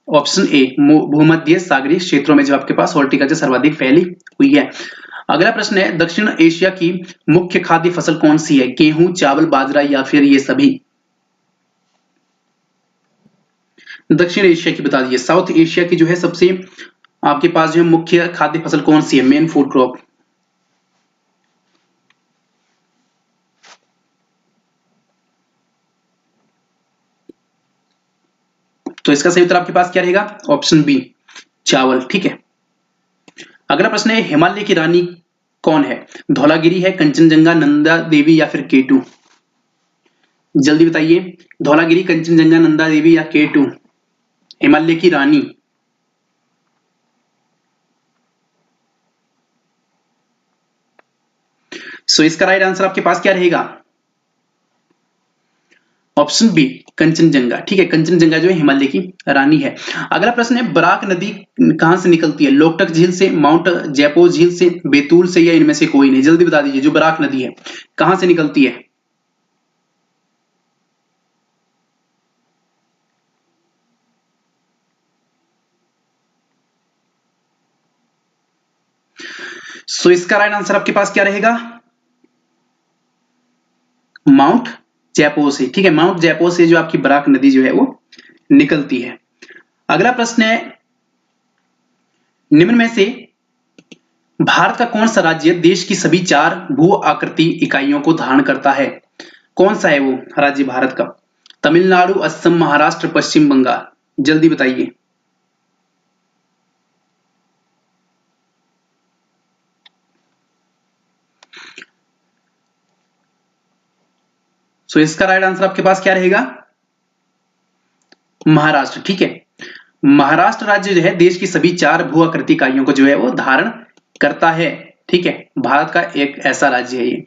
Speaker 1: ऑप्शन ए, भूमध्य सागरीय क्षेत्रों में जो आपके पास हॉर्टिकल्चर सर्वाधिक फैली हुई है। अगला प्रश्न है दक्षिण एशिया की मुख्य खाद्य फसल कौन सी है? गेहूं, चावल, बाजरा, या फिर ये सभी? दक्षिण एशिया की बता दीजिए। साउथ एशिया की जो है सबसे आपके पास जो है मुख्य खाद्य फसल कौन सी है? Main food crop? तो इसका सही उत्तर आपके पास क्या रहेगा? ऑप्शन बी, चावल। ठीक है। अगला प्रश्न है हिमालय की रानी कौन है? धौलागिरी है, कंचनजंगा, नंदा देवी, या फिर केटू? जल्दी बताइए। धौलागिरी, कंचनजंगा, नंदा देवी, या केटू? हिमालय की रानी। सो इसका राइट आंसर आपके पास क्या रहेगा? Option B, Kanchenjunga. ठीक है, कंचनजंगा जो है हिमालय की रानी है। अगला प्रश्न है बराक नदी कहां से निकलती है? लोकटक झील से, माउंट जैपो झील से, बेतुल से, या इनमें से कोई नहीं? जल्दी बता दीजिए। जो बराक नदी है कहां से निकलती है? सो इसका राइट आंसर आपके पास क्या रहेगा? माउंट जैपो से। ठीक है, माउंट जैपो से जो आपकी बराक नदी जो है वो निकलती है। अगला प्रश्न है निम्न में से भारत का कौन सा राज्य देश की सभी 4 भू आकृति इकाइयों को धारण करता है? कौन सा है वो राज्य भारत का? तमिलनाडु, असम, महाराष्ट्र, पश्चिम बंगाल? जल्दी बताइए। सो इसका राइट आंसर आपके पास क्या रहेगा? महाराष्ट्र, ठीक है। महाराष्ट्र राज्य जो है देश की सभी 4 भू आकृति इकाइयों को जो है वो धारण करता है, ठीक है। भारत का एक ऐसा राज्य है ये।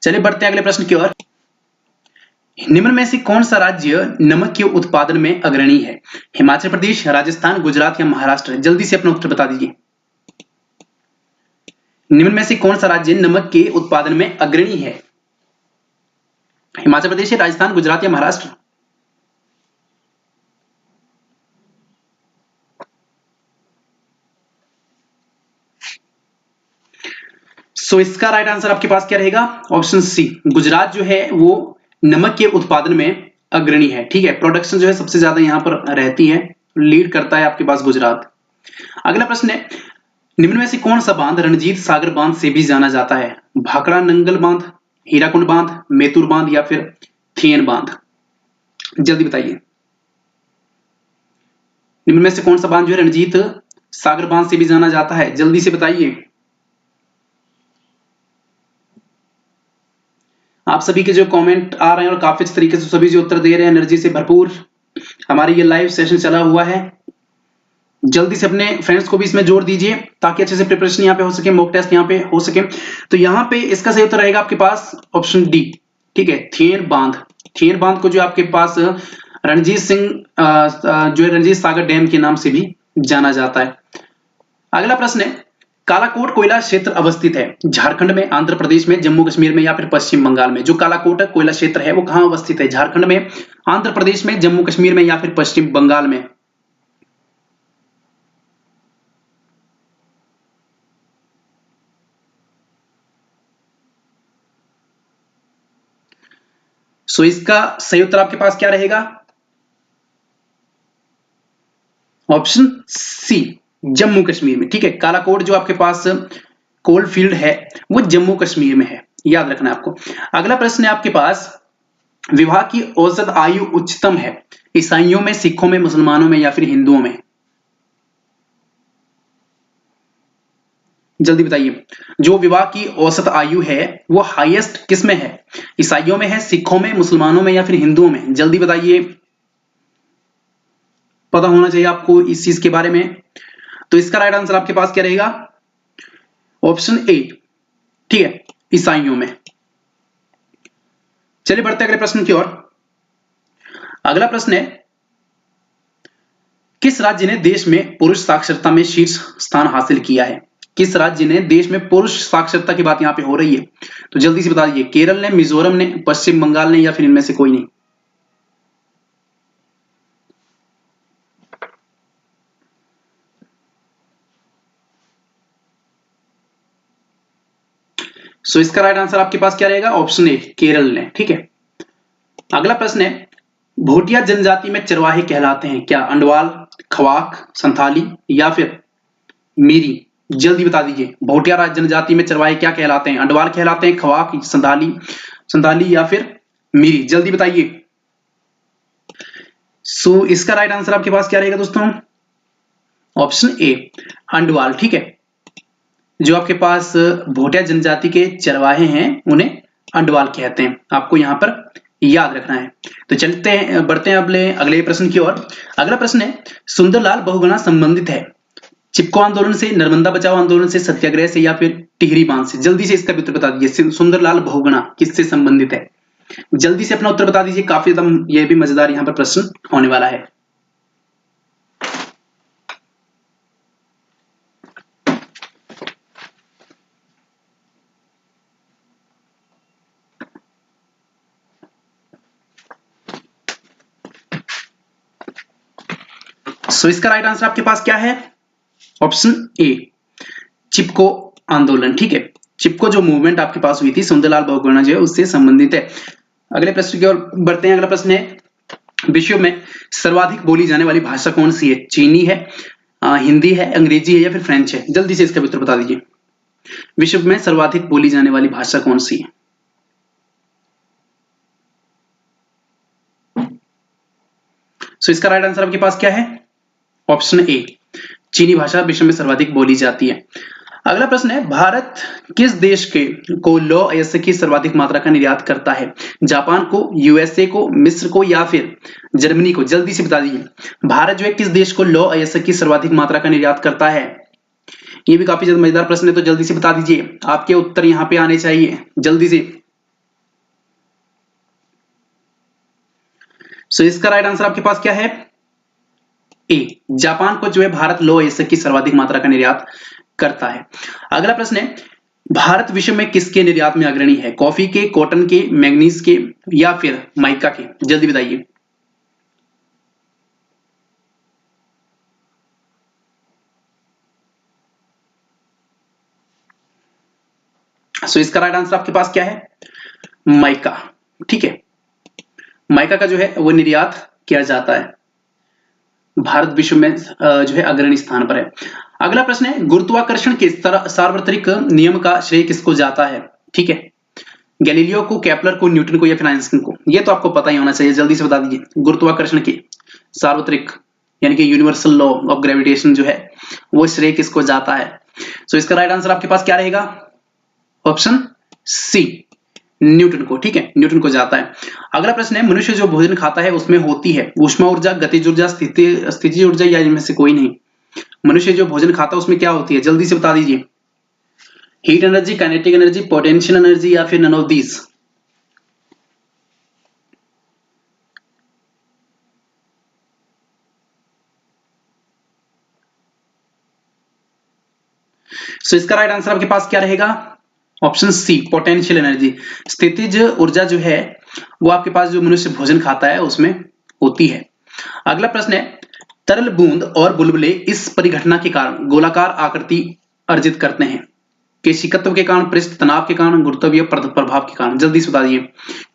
Speaker 1: चलिए बढ़ते हैं अगले प्रश्न की ओर। निम्न में से कौन सा राज्य नमक के उत्पादन में अग्रणी है? हिमाचल प्रदेश, राजस्थान, गुजरात या महाराष्ट्र? जल्दी से अपना उत्तर बता दीजिए। निम्न में से कौन सा राज्य नमक के उत्पादन में अग्रणी है? हिमाचल प्रदेश, राजस्थान, गुजरात या महाराष्ट्र? सो इसका राइट आंसर आपके पास क्या रहेगा? ऑप्शन सी, गुजरात जो है वो नमक के उत्पादन में अग्रणी है, ठीक है। प्रोडक्शन जो है सबसे ज्यादा यहां पर रहती है, लीड करता है आपके पास गुजरात। अगला प्रश्न है, निम्न में से कौन सा बांध रणजीत सागर बांध से भी जाना जाता है? भाखड़ा नंगल बांध, हीराकुंड बांध, मेतुर बांध या फिर थियन बांध? जल्दी बताइए। निम्न में से कौन सा बांध जो है रणजीत सागर बांध से भी जाना जाता है? जल्दी से बताइए। आप सभी के जो कमेंट आ रहे हैं और काफी अच्छे तरीके से सभी जो उत्तर दे रहे हैं एनर्जी से भरपूर, हमारी ये लाइव सेशन चला हुआ है। जल्दी से अपने फ्रेंड्स को भी इसमें जोड़ दीजिए ताकि अच्छे से प्रिपरेशन यहाँ पे हो सके, मॉक टेस्ट यहाँ पे हो सके। तो यहाँ पे इसका सही उत्तर रहेगा आपके पास ऑप्शन डी, ठीक है, थियन बांध। थियन बांध को जो आपके पास रणजीत सिंह जो है रणजीत सागर डैम के नाम से भी जाना जाता है। अगला प्रश्न है, कालाकोट कोयला क्षेत्र अवस्थित है झारखंड में, आंध्र प्रदेश में, जम्मू कश्मीर में या फिर पश्चिम बंगाल में? जो कालाकोट कोयला क्षेत्र है वो कहां अवस्थित है? झारखंड में, आंध्र प्रदेश में, जम्मू कश्मीर में या फिर पश्चिम बंगाल में? सो इसका सही उत्तर आपके पास क्या रहेगा? ऑप्शन सी, जम्मू कश्मीर में, ठीक है। कालाकोट जो आपके पास कोल फील्ड है वो जम्मू कश्मीर में है, याद रखना आपको। अगला प्रश्न है आपके पास, विवाह की औसत आयु उच्चतम है ईसाइयों में, सिखों में, मुसलमानों में या फिर हिंदुओं में? जल्दी बताइए। जो विवाह की औसत आयु है वो हाईएस्ट किस में है? ईसाइयों में है, सिखों में, मुसलमानों में या फिर हिंदुओं में? जल्दी बताइए, पता होना चाहिए आपको इस चीज के बारे में। तो इसका राइट आंसर आपके पास क्या रहेगा? ऑप्शन ए, ठीक है, ईसाइयों में। चलिए बढ़ते अगले प्रश्न की ओर। अगला प्रश्न है, किस राज्य ने देश में पुरुष साक्षरता में शीर्ष स्थान हासिल किया है? किस राज्य ने देश में पुरुष साक्षरता की बात यहां पे हो रही है, तो जल्दी से बता दीजिए। केरल ने, मिजोरम ने, पश्चिम बंगाल ने या फिर इनमें से कोई नहीं? सो इसका राइट आंसर आपके पास क्या रहेगा? ऑप्शन ए, केरल ने, ठीक है। अगला प्रश्न है, भोटिया जनजाति में चरवाहे कहलाते हैं क्या? अंडवाल, खवाक, संथाली या फिर मीरी? जल्दी बता दीजिए। भोटिया जनजाति में चरवाहे क्या कहलाते हैं? अंडवाल कहलाते हैं, खवाक, संथाली, संथाली या फिर मीरी? जल्दी बताइए। सो इसका राइट आंसर आपके पास क्या रहेगा दोस्तों? ऑप्शन ए, अंडवाल, ठीक है। जो आपके पास भोटिया जनजाति के चरवाहे हैं उन्हें अंडवाल कहते हैं, आपको यहां पर याद रखना है। तो चलते हैं, बढ़ते हैं अगले प्रश्न की ओर। अगला प्रश्न है, सुंदरलाल बहुगुणा संबंधित है चिपको आंदोलन से, नर्मदा बचाओ आंदोलन से, सत्याग्रह से या फिर टिहरी बांध से? जल्दी से इसका भी उत्तर बता दीजिए। सुंदरलाल बहुगुणा किससे संबंधित है? जल्दी से अपना उत्तर बता दीजिए। काफी एकदम यह भी मजेदार यहां पर प्रश्न होने वाला है। सो इसका राइट आंसर आपके पास क्या है? ऑप्शन ए, चिपको आंदोलन, ठीक है। चिपको जो मूवमेंट आपके पास हुई थी सुंदरलाल बहुगुणा जो है उससे संबंधित है। अगले प्रश्न की ओर बढ़ते हैं। अगला प्रश्न है, विश्व में सर्वाधिक बोली जाने वाली भाषा कौन सी है? चीनी है, हिंदी है, अंग्रेजी है या फिर फ्रेंच है? जल्दी से इसका उत्तर बता दीजिए। विश्व में सर्वाधिक बोली जाने वाली भाषा कौन सी है? सो इसका राइट आंसर आपके पास क्या है? ऑप्शन ए, चीनी भाषा विश्व में सर्वाधिक बोली जाती है। अगला प्रश्न है, भारत किस देश के को लौह अयस्क की सर्वाधिक मात्रा का निर्यात करता है? जापान को, यूएसए को, मिस्र को या फिर जर्मनी को? जल्दी से बता दीजिए। भारत जो है किस देश को लौह अयस्क की सर्वाधिक मात्रा का निर्यात करता है? ये भी काफी ज्यादा मजेदार प्रश्न है, तो जल्दी से बता दीजिए। आपके उत्तर यहाँ पे आने चाहिए जल्दी से। सो इसका राइट आंसर आपके पास क्या है? ए, जापान को जो है भारत लौह अयस्क की सर्वाधिक मात्रा का निर्यात करता है। अगला प्रश्न है, भारत विश्व में किसके निर्यात में अग्रणी है? कॉफी के, कॉटन के, मैंगनीज के या फिर माइका के? जल्दी बताइए। सो इसका राइट आंसर आपके पास क्या है? माइका। ठीक है, माइका का जो है वो निर्यात किया जाता है। भारत विश्व में जो है अग्रणी स्थान पर है। अगला प्रश्न है, गुरुत्वाकर्षण के सार्वत्रिक नियम का श्रेय किसको जाता है? ठीक है, गैलीलियो को, केपलर को, न्यूटन को या फिर आइंस्टीन को? ये तो आपको पता ही होना चाहिए, जल्दी से बता दीजिए। गुरुत्वाकर्षण के सार्वत्रिक यानी कि यूनिवर्सल लॉ ऑफ ग्रेविटेशन जो है वो श्रेय किसको जाता है? सो इसका राइट आंसर आपके पास क्या रहेगा? ऑप्शन सी, न्यूटन को। ठीक है, न्यूटन को जाता है। अगला प्रश्न है, मनुष्य जो भोजन खाता है उसमें होती है ऊष्मा ऊर्जा, गतिज ऊर्जा, स्थितिज ऊर्जा या इनमें से कोई नहीं? मनुष्य जो भोजन खाता है उसमें क्या होती है? जल्दी से बता दीजिए। Heat energy, kinetic energy, potential energy या फिर नन ऑफ दीज? सो इसका राइट आंसर आपके पास क्या रहेगा? Option C, potential energy. स्थितिज ऊर्जा जो है वो आपके पास जो मनुष्य भोजन खाता है उसमें होती है। अगला प्रश्न है, तरल बूंद और बुलबुले इस परिघटना के कारण गोलाकार आकृति अर्जित करते हैं? केशिकत्व के कारण, पृष्ठ तनाव के कारण, गुरुत्वीय प्रभाव के कारण? जल्दी से बता दीजिए।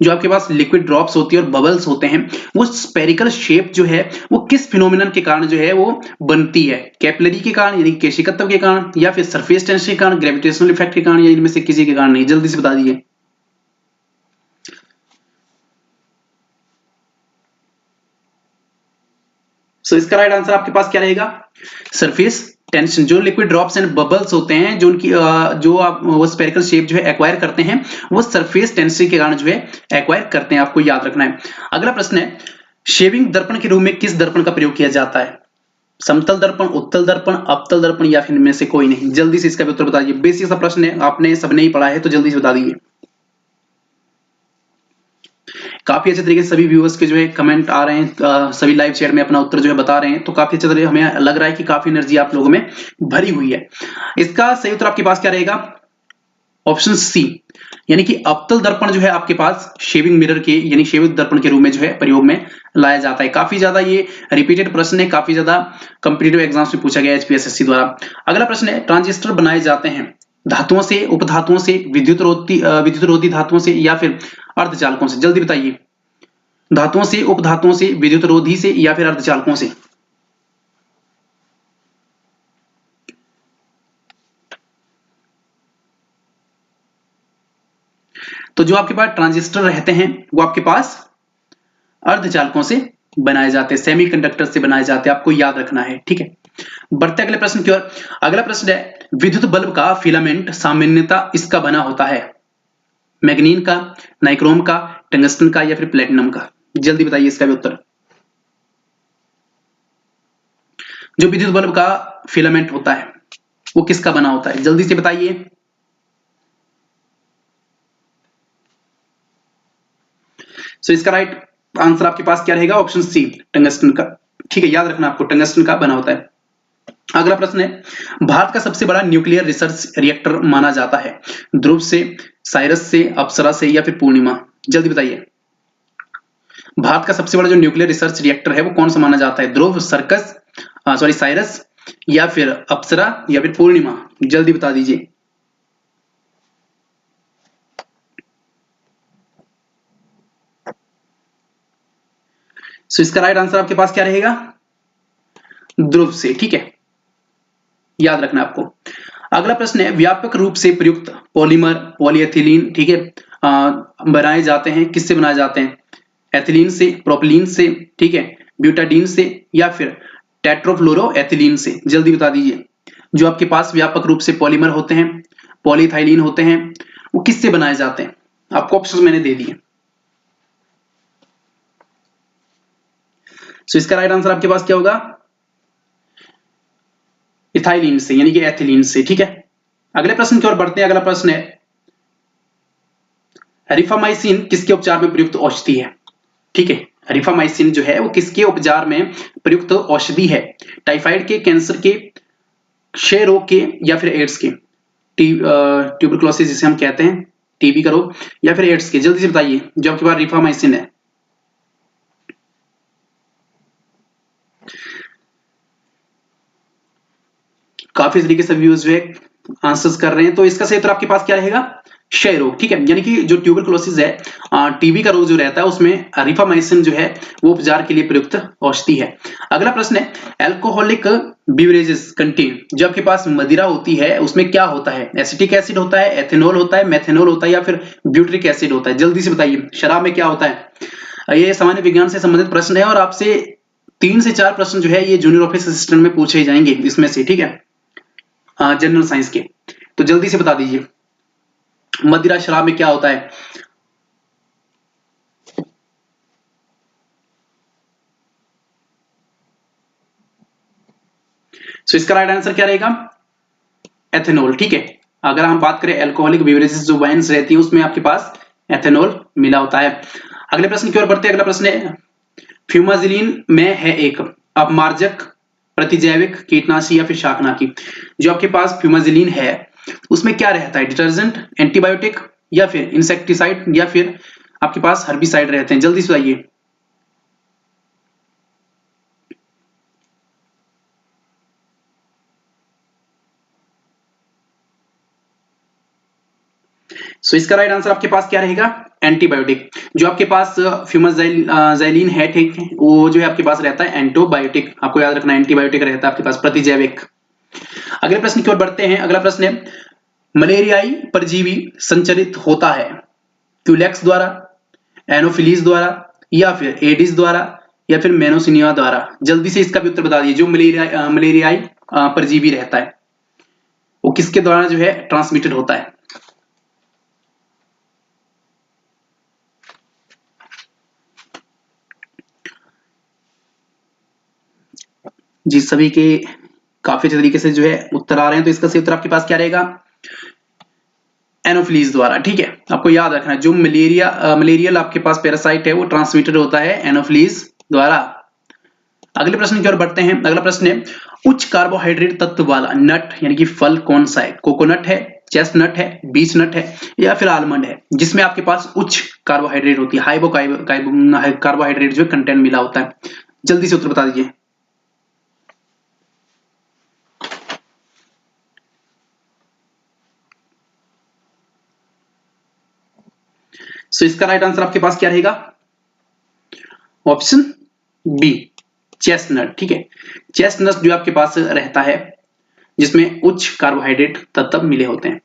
Speaker 1: जो आपके पास लिक्विड ड्रॉप्स होती है और बबल्स होते हैं वो स्पेरिकल शेप जो है वो किस फिनोमिनन के कारण जो है वो बनती है? कैपिलरी के कारण यानी केशिकत्व के कारण या फिर सरफेस टेंशन के कारण, ग्रेविटेशनल इफेक्ट के कारण या इनमें से किसी के कारण नहीं? जल्दी से बता दीजिए। सो इसका राइट आंसर आपके पास क्या रहेगा? Surface tension. जो लिक्विड ड्रॉप्स एंड बबल्स होते हैं जो उनकी जो आप वो स्पेरिकल शेप जो है एक्वायर करते हैं वो सरफेस टेंशन के कारण जो है एक्वायर करते हैं, आपको याद रखना है। अगला प्रश्न है, शेविंग दर्पण के रूप में किस दर्पण का प्रयोग किया जाता है? समतल दर्पण, उत्तल दर्पण, अवतल दर्पण या फिर इनमें से कोई नहीं? जल्दी से इसका भी उत्तर बता दीजिए। बेसिक सा प्रश्न है, आपने सबने ही पढ़ा है तो जल्दी से बता दीजिए। काफी अच्छे तरीके से सभी व्यूअर्स के जो है कमेंट आ रहे हैं, सभी लाइव चैट में अपना उत्तर जो है बता रहे हैं, तो काफी अच्छे तरीके हमें लग रहा है कि काफी एनर्जी आप लोगों में भरी हुई है। इसका सही उत्तर आपके पास क्या रहेगा? ऑप्शन सी, यानी कि अवतल दर्पण जो है आपके पास शेविंग मिरर के यानी शेविंग दर्पण के रूप में जो है प्रयोग में लाया जाता है। काफी ज्यादा ये रिपीटेड प्रश्न है, काफी ज्यादा कॉम्पिटिटिव एग्जाम्स में पूछा गया एचपीएसएससी द्वारा। अगला प्रश्न है, ट्रांजिस्टर बनाए जाते हैं धातुओं से, उपधातुओं से, विद्युत रोधी धातुओं से या फिर अर्धचालकों से? जल्दी बताइए। धातुओं से, उपधातुओं से, विद्युत रोधी से या फिर अर्धचालकों से? तो जो आपके पास ट्रांजिस्टर रहते हैं वो आपके पास अर्धचालकों से बनाए जाते हैं, सेमीकंडक्टर से बनाए जाते हैं, आपको याद रखना है। ठीक है, बढ़ते अगले प्रश्न की ओर। अगला प्रश्न है, विद्युत बल्ब का फिलामेंट सामान्यतः इसका बना होता है? मैग्नीन का, नाइक्रोम का, टंगस्टन का या फिर प्लेटिनम का? जल्दी बताइए इसका भी उत्तर। जो विद्युत बल्ब का फिलामेंट होता है वो किसका बना होता है? जल्दी से बताइए। सो इसका राइट आंसर आपके पास क्या रहेगा? ऑप्शन सी, टंगस्टन का। ठीक है, याद रखना आपको, टंगस्टन का बना होता है। अगला प्रश्न है, भारत का सबसे बड़ा न्यूक्लियर रिसर्च रिएक्टर माना जाता है? ध्रुव से, साइरस से, अप्सरा से या फिर पूर्णिमा? जल्दी बताइए। भारत का सबसे बड़ा जो न्यूक्लियर रिसर्च रिएक्टर है वो कौन सा माना जाता है? ध्रुव, साइरस या फिर अप्सरा या फिर पूर्णिमा? जल्दी बता दीजिए। सो इसका राइट आंसर आपके पास क्या रहेगा? ध्रुव से। ठीक है, याद रखना आपको। अगला प्रश्न है, व्यापक रूप से प्रयुक्त पॉलीमर पॉलीएथिलीन, ठीक है, बनाए जाते हैं, किससे बनाए जाते हैं? एथिलीन से, प्रोपिलीन से, ठीक है, ब्यूटाडीन से या फिर टेट्रोफ्लोरोएथिलीन से? जल्दी बता दीजिए। जो आपके पास व्यापक रूप से पॉलीमर होते हैं, पॉलीइथाइलिन होते हैं, वो किससे बनाए जाते हैं? आपको ऑप्शन मैंने दे दिए। सो इसका राइट आंसर आपके पास क्या होगा? इथाइलिन से, यानी कि एथिलीन से। ठीक है, अगले प्रश्न की ओर बढ़ते हैं। अगला प्रश्न है, रिफामाइसिन किसके उपचार में प्रयुक्त औषधि है? ठीक है, रिफामाइसिन जो है वो किसके उपचार में प्रयुक्त औषधि है? टाइफाइड के, कैंसर के, क्षय रोग के, या फिर एड्स के? ट्यूबरकुलोसिस जिसे हम कहते हैं, टीबी का रोग, या फिर एड्स के? जल्दी से बताइए जो आपके पास रिफामाइसिन है। काफी तरीके से व्यूज जो है आंसर्स कर रहे हैं, तो इसका सही उत्तर आपके पास क्या रहेगा? क्षय रोग। ठीक है, यानी कि जो ट्यूबरकुलोसिस है, टीबी का रोग जो रहता है, उसमें रिफामाइसिन जो है वो उपचार के लिए प्रयुक्त औषधि है। अगला प्रश्न है, एल्कोहलिक बिवरेजेस कंटेन, जो आपके पास मदिरा होती है उसमें क्या होता है? एसिटिक एसिड होता है, एथेनॉल होता है, मेथेनॉल होता है, या फिर ब्यूट्रिक एसिड होता है? जल्दी से बताइए, शराब में क्या होता है? ये सामान्य विज्ञान से संबंधित प्रश्न है और आपसे 3 से 4 प्रश्न जो है ये जूनियर ऑफिस असिस्टेंट में पूछे जाएंगे इसमें से। ठीक है, जनरल साइंस के, तो जल्दी से बता दीजिए मदिरा शराब में क्या होता है? सो इसका राइट आंसर क्या रहेगा? एथेनॉल। ठीक है, अगर हम बात करें अल्कोहलिक बेवरेजेस जो वाइन्स रहती हैं उसमें आपके पास एथेनॉल मिला होता है। अगले प्रश्न की ओर बढ़ते हैं। अगला प्रश्न है, फ्यूमाजिलिन में है एक अपमार्जक, प्रतिजैविक, कीटनाशी, या फिर शाकनाशी? जो आपके पास फ्यूमाजिलिन है उसमें क्या रहता है? डिटर्जेंट, एंटीबायोटिक, या फिर इंसेक्टिसाइड, या फिर आपके पास हर्बिसाइड रहते हैं? जल्दी से बताइए। सो इसका राइट आंसर आपके पास क्या रहेगा? एंटीबायोटिक। जो आपके पास फ्यूमाजाइलिन है, ठीक है, वो जो है आपके पास रहता है एंटीबायोटिक। आपको याद रखना, एंटीबायोटिक रहता है आपके पास प्रतिजैविक। अगले प्रश्न की ओर बढ़ते हैं। अगला प्रश्न है, मलेरियाई परजीवी संचरित होता है क्यूलेक्स द्वारा, एनोफिलीज द्वारा, या फिर एडिस द्वारा, या फिर मेनोसिनिया द्वारा? जल्दी से इसका भी उत्तर बता दीजिए। जो मलेरियाई परजीवी रहता है वो किसके द्वारा जो है ट्रांसमिटेड होता है? जी, सभी के काफी अच्छे तरीके से जो है उत्तर आ रहे हैं, तो इसका सही उत्तर आपके पास क्या रहेगा? एनोफिलीज द्वारा। ठीक है, आपको याद रखना है जो मलेरियल आपके पास पैरासाइट है वो ट्रांसमिटेड होता है एनोफिलीज द्वारा। अगले प्रश्न की ओर बढ़ते हैं। अगला प्रश्न है, उच्च कार्बोहाइड्रेट तत्व वाला नट यानी कि फल कौन सा है? कोकोनट है, चेस्टनट है, बीच नट है, या फिर आलमंड है? जिसमें आपके पास उच्च कार्बोहाइड्रेट होती है, हाई कार्बोहाइड्रेट जो कंटेंट मिला होता है? जल्दी से उत्तर बता दीजिए। सो इसका राइट आंसर आपके पास क्या रहेगा? Option B, chestnut. ठीक है, चेस्टनट जो आपके पास रहता है जिसमें उच्च कार्बोहाइड्रेट तत्व मिले होते हैं।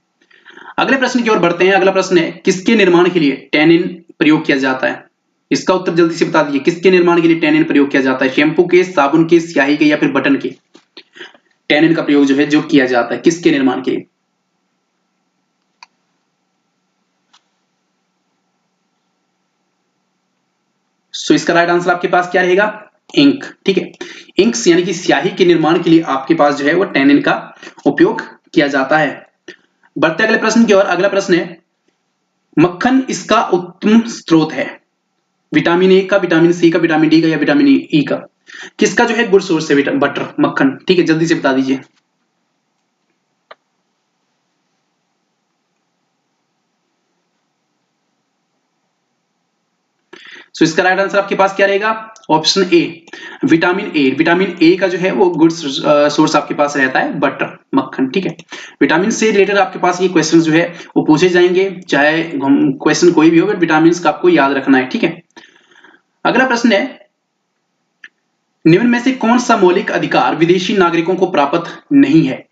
Speaker 1: अगले प्रश्न की ओर बढ़ते हैं। अगला प्रश्न है, किसके निर्माण के लिए टैनिन प्रयोग किया जाता है? इसका उत्तर जल्दी से बता दीजिए। किसके निर्माण के लिए टैनिन प्रयोग किया जाता है? शैम्पू के, साबुन के, स्याही के, या फिर बटन के? टैनिन का प्रयोग जो है जो किया जाता है किसके निर्माण के लिए? सो इसका राइट आंसर आपके पास क्या रहेगा? इंक। ठीक है, इंक्स यानी कि स्याही के निर्माण के लिए आपके पास जो है वो टैनिन का उपयोग किया जाता है। बढ़ते अगले प्रश्न की ओर। अगला प्रश्न है, मक्खन इसका उत्तम स्रोत है? विटामिन ए का, विटामिन सी का, विटामिन डी का, या विटामिन ई का? किसका जो है गुड सोर्स है बटर, मक्खन? ठीक है, जल्दी से बता दीजिए। सो इसका राइट आंसर आपके पास क्या रहेगा? Option A, vitamin A. Vitamin A का जो है वो गुड सोर्स आपके पास रहता है बटर, मक्खन। ठीक है, विटामिन से रिलेटेड आपके पास ये क्वेश्चन जो है वो पूछे जाएंगे, चाहे क्वेश्चन कोई भी हो, बट विटामिन का आपको याद रखना है। ठीक है, अगला प्रश्न है, निम्न में से कौन सा मौलिक अधिकार विदेशी नागरिकों को प्राप्त नहीं है?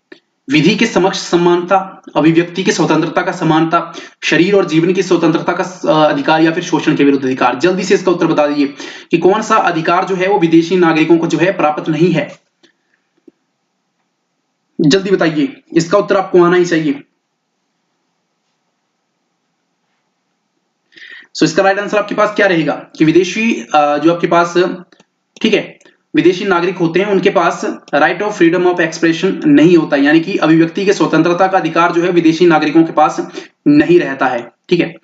Speaker 1: विधि के समक्ष समानता, अभिव्यक्ति की स्वतंत्रता का समानता, शरीर और जीवन की स्वतंत्रता का अधिकार, या फिर शोषण के विरुद्ध अधिकार? जल्दी से इसका उत्तर बता दीजिए कि कौन सा अधिकार जो है वो विदेशी नागरिकों को जो है प्राप्त नहीं है। जल्दी बताइए, इसका उत्तर आपको आना ही चाहिए। सो इसका राइट आंसर आपके पास क्या रहेगा कि विदेशी जो आपके पास, ठीक है, विदेशी नागरिक होते हैं उनके पास right of freedom of expression नहीं होता, यानी कि अभिव्यक्ति के स्वतंत्रता का अधिकार जो है विदेशी नागरिकों के पास नहीं रहता है। ठीक है,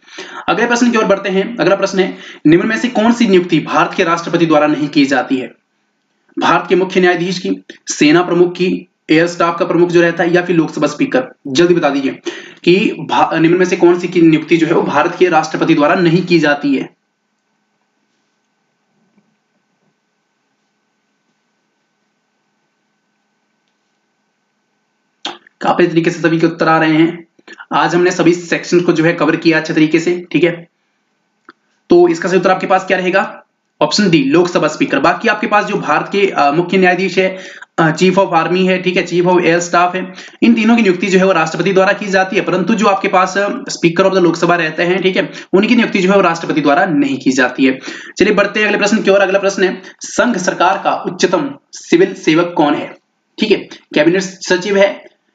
Speaker 1: अगले प्रश्न की ओर बढ़ते हैं। अगला प्रश्न है, निम्न में से कौन सी नियुक्ति भारत के राष्ट्रपति द्वारा नहीं की जाती है? भारत के मुख्य न्यायाधीश की, सेना प्रमुख की, एयर स्टाफ का प्रमुख जो रहता है, या फिर लोकसभा स्पीकर? जल्दी बता दीजिए कि निम्न में से कौन सी की नियुक्ति जो है वो भारत के राष्ट्रपति द्वारा नहीं की जाती है। काफी तरीके से सभी के उत्तर आ रहे हैं। आज हमने सभी सेक्शन को जो है कवर किया अच्छे तरीके से। ठीक है, तो इसका सही उत्तर आपके पास क्या रहेगा? Option D, Lok Sabha speaker. बाकी आपके पास जो भारत के मुख्य न्यायाधीश है, चीफ ऑफ आर्मी है, ठीक है, चीफ ऑफ एयर स्टाफ है, इन तीनों की नियुक्ति जो है वो राष्ट्रपति द्वारा की जाती है, परंतु जो आपके पास स्पीकर ऑफ द लोकसभा रहते हैं, ठीक है, उनकी नियुक्ति जो है वो राष्ट्रपति द्वारा नहीं की जाती है। चलिए बढ़ते हैं अगले प्रश्न की ओर। अगला प्रश्न है, संघ सरकार का उच्चतम सिविल सेवक कौन है? ठीक है, कैबिनेट सचिव है,